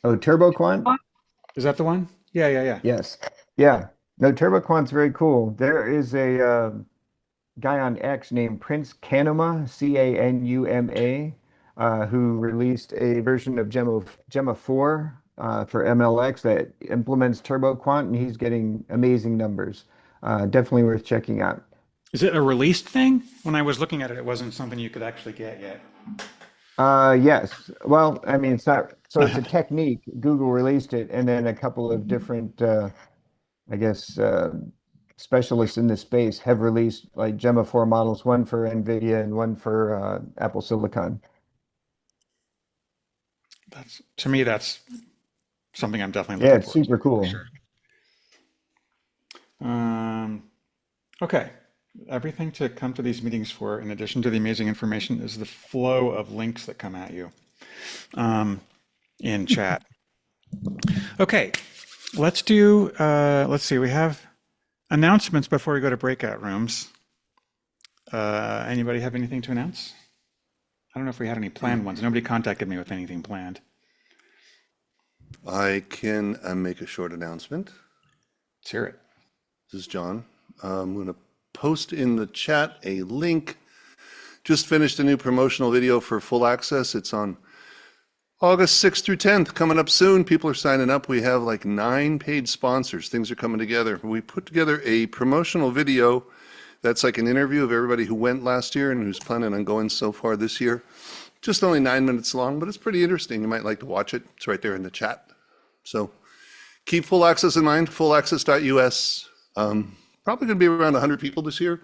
Oh, TurboQuant? Is that the one? Yeah. Yes. Yeah. No, TurboQuant's very cool. There is a guy on X named Prince Canuma, Canuma, who released a version of Gemma 4 for MLX that implements TurboQuant, and he's getting amazing numbers. Definitely worth checking out. Is it a released thing? When I was looking at it, it wasn't something you could actually get yet. Yes. Well, I mean, it's not, so it's a technique. Google released it, and then a couple of different, I guess, specialists in this space have released like Gemma 4 models, one for NVIDIA and one for Apple Silicon. To me, that's something I'm definitely Yeah, looking it's forward super to, cool. for sure. Okay. Everything to come to these meetings for, in addition to the amazing information, is the flow of links that come at you in chat. Okay, let's see, we have announcements before we go to breakout rooms. Anybody have anything to announce? I don't know if we had any planned ones. Nobody contacted me with anything planned. I can make a short announcement. Let's hear it. This is John. I'm going to post in the chat a link. Just finished a new promotional video for full access. It's on August 6th through 10th, coming up soon. People are signing up. We have like 9 paid sponsors. Things are coming together. We put together a promotional video that's like an interview of everybody who went last year and who's planning on going so far this year. Just only 9 minutes long, but it's pretty interesting. You might like to watch it. It's right there in the chat. So keep full access in mind, fullaccess.us. Probably going to be around 100 people this year.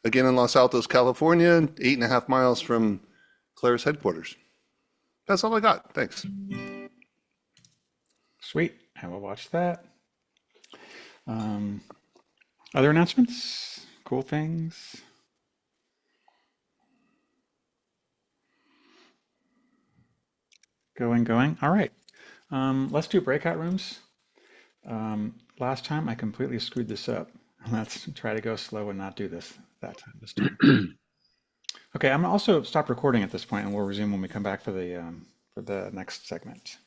Again, in Los Altos, California, 8.5 miles from Claris headquarters. That's all I got. Thanks. Sweet. I will watch that. Other announcements? Cool things? Going. All right. Let's do breakout rooms. Last time I completely screwed this up. Let's try to go slow and not do this this time. Okay, I'm gonna also stop recording at this point, and we'll resume when we come back for the next segment.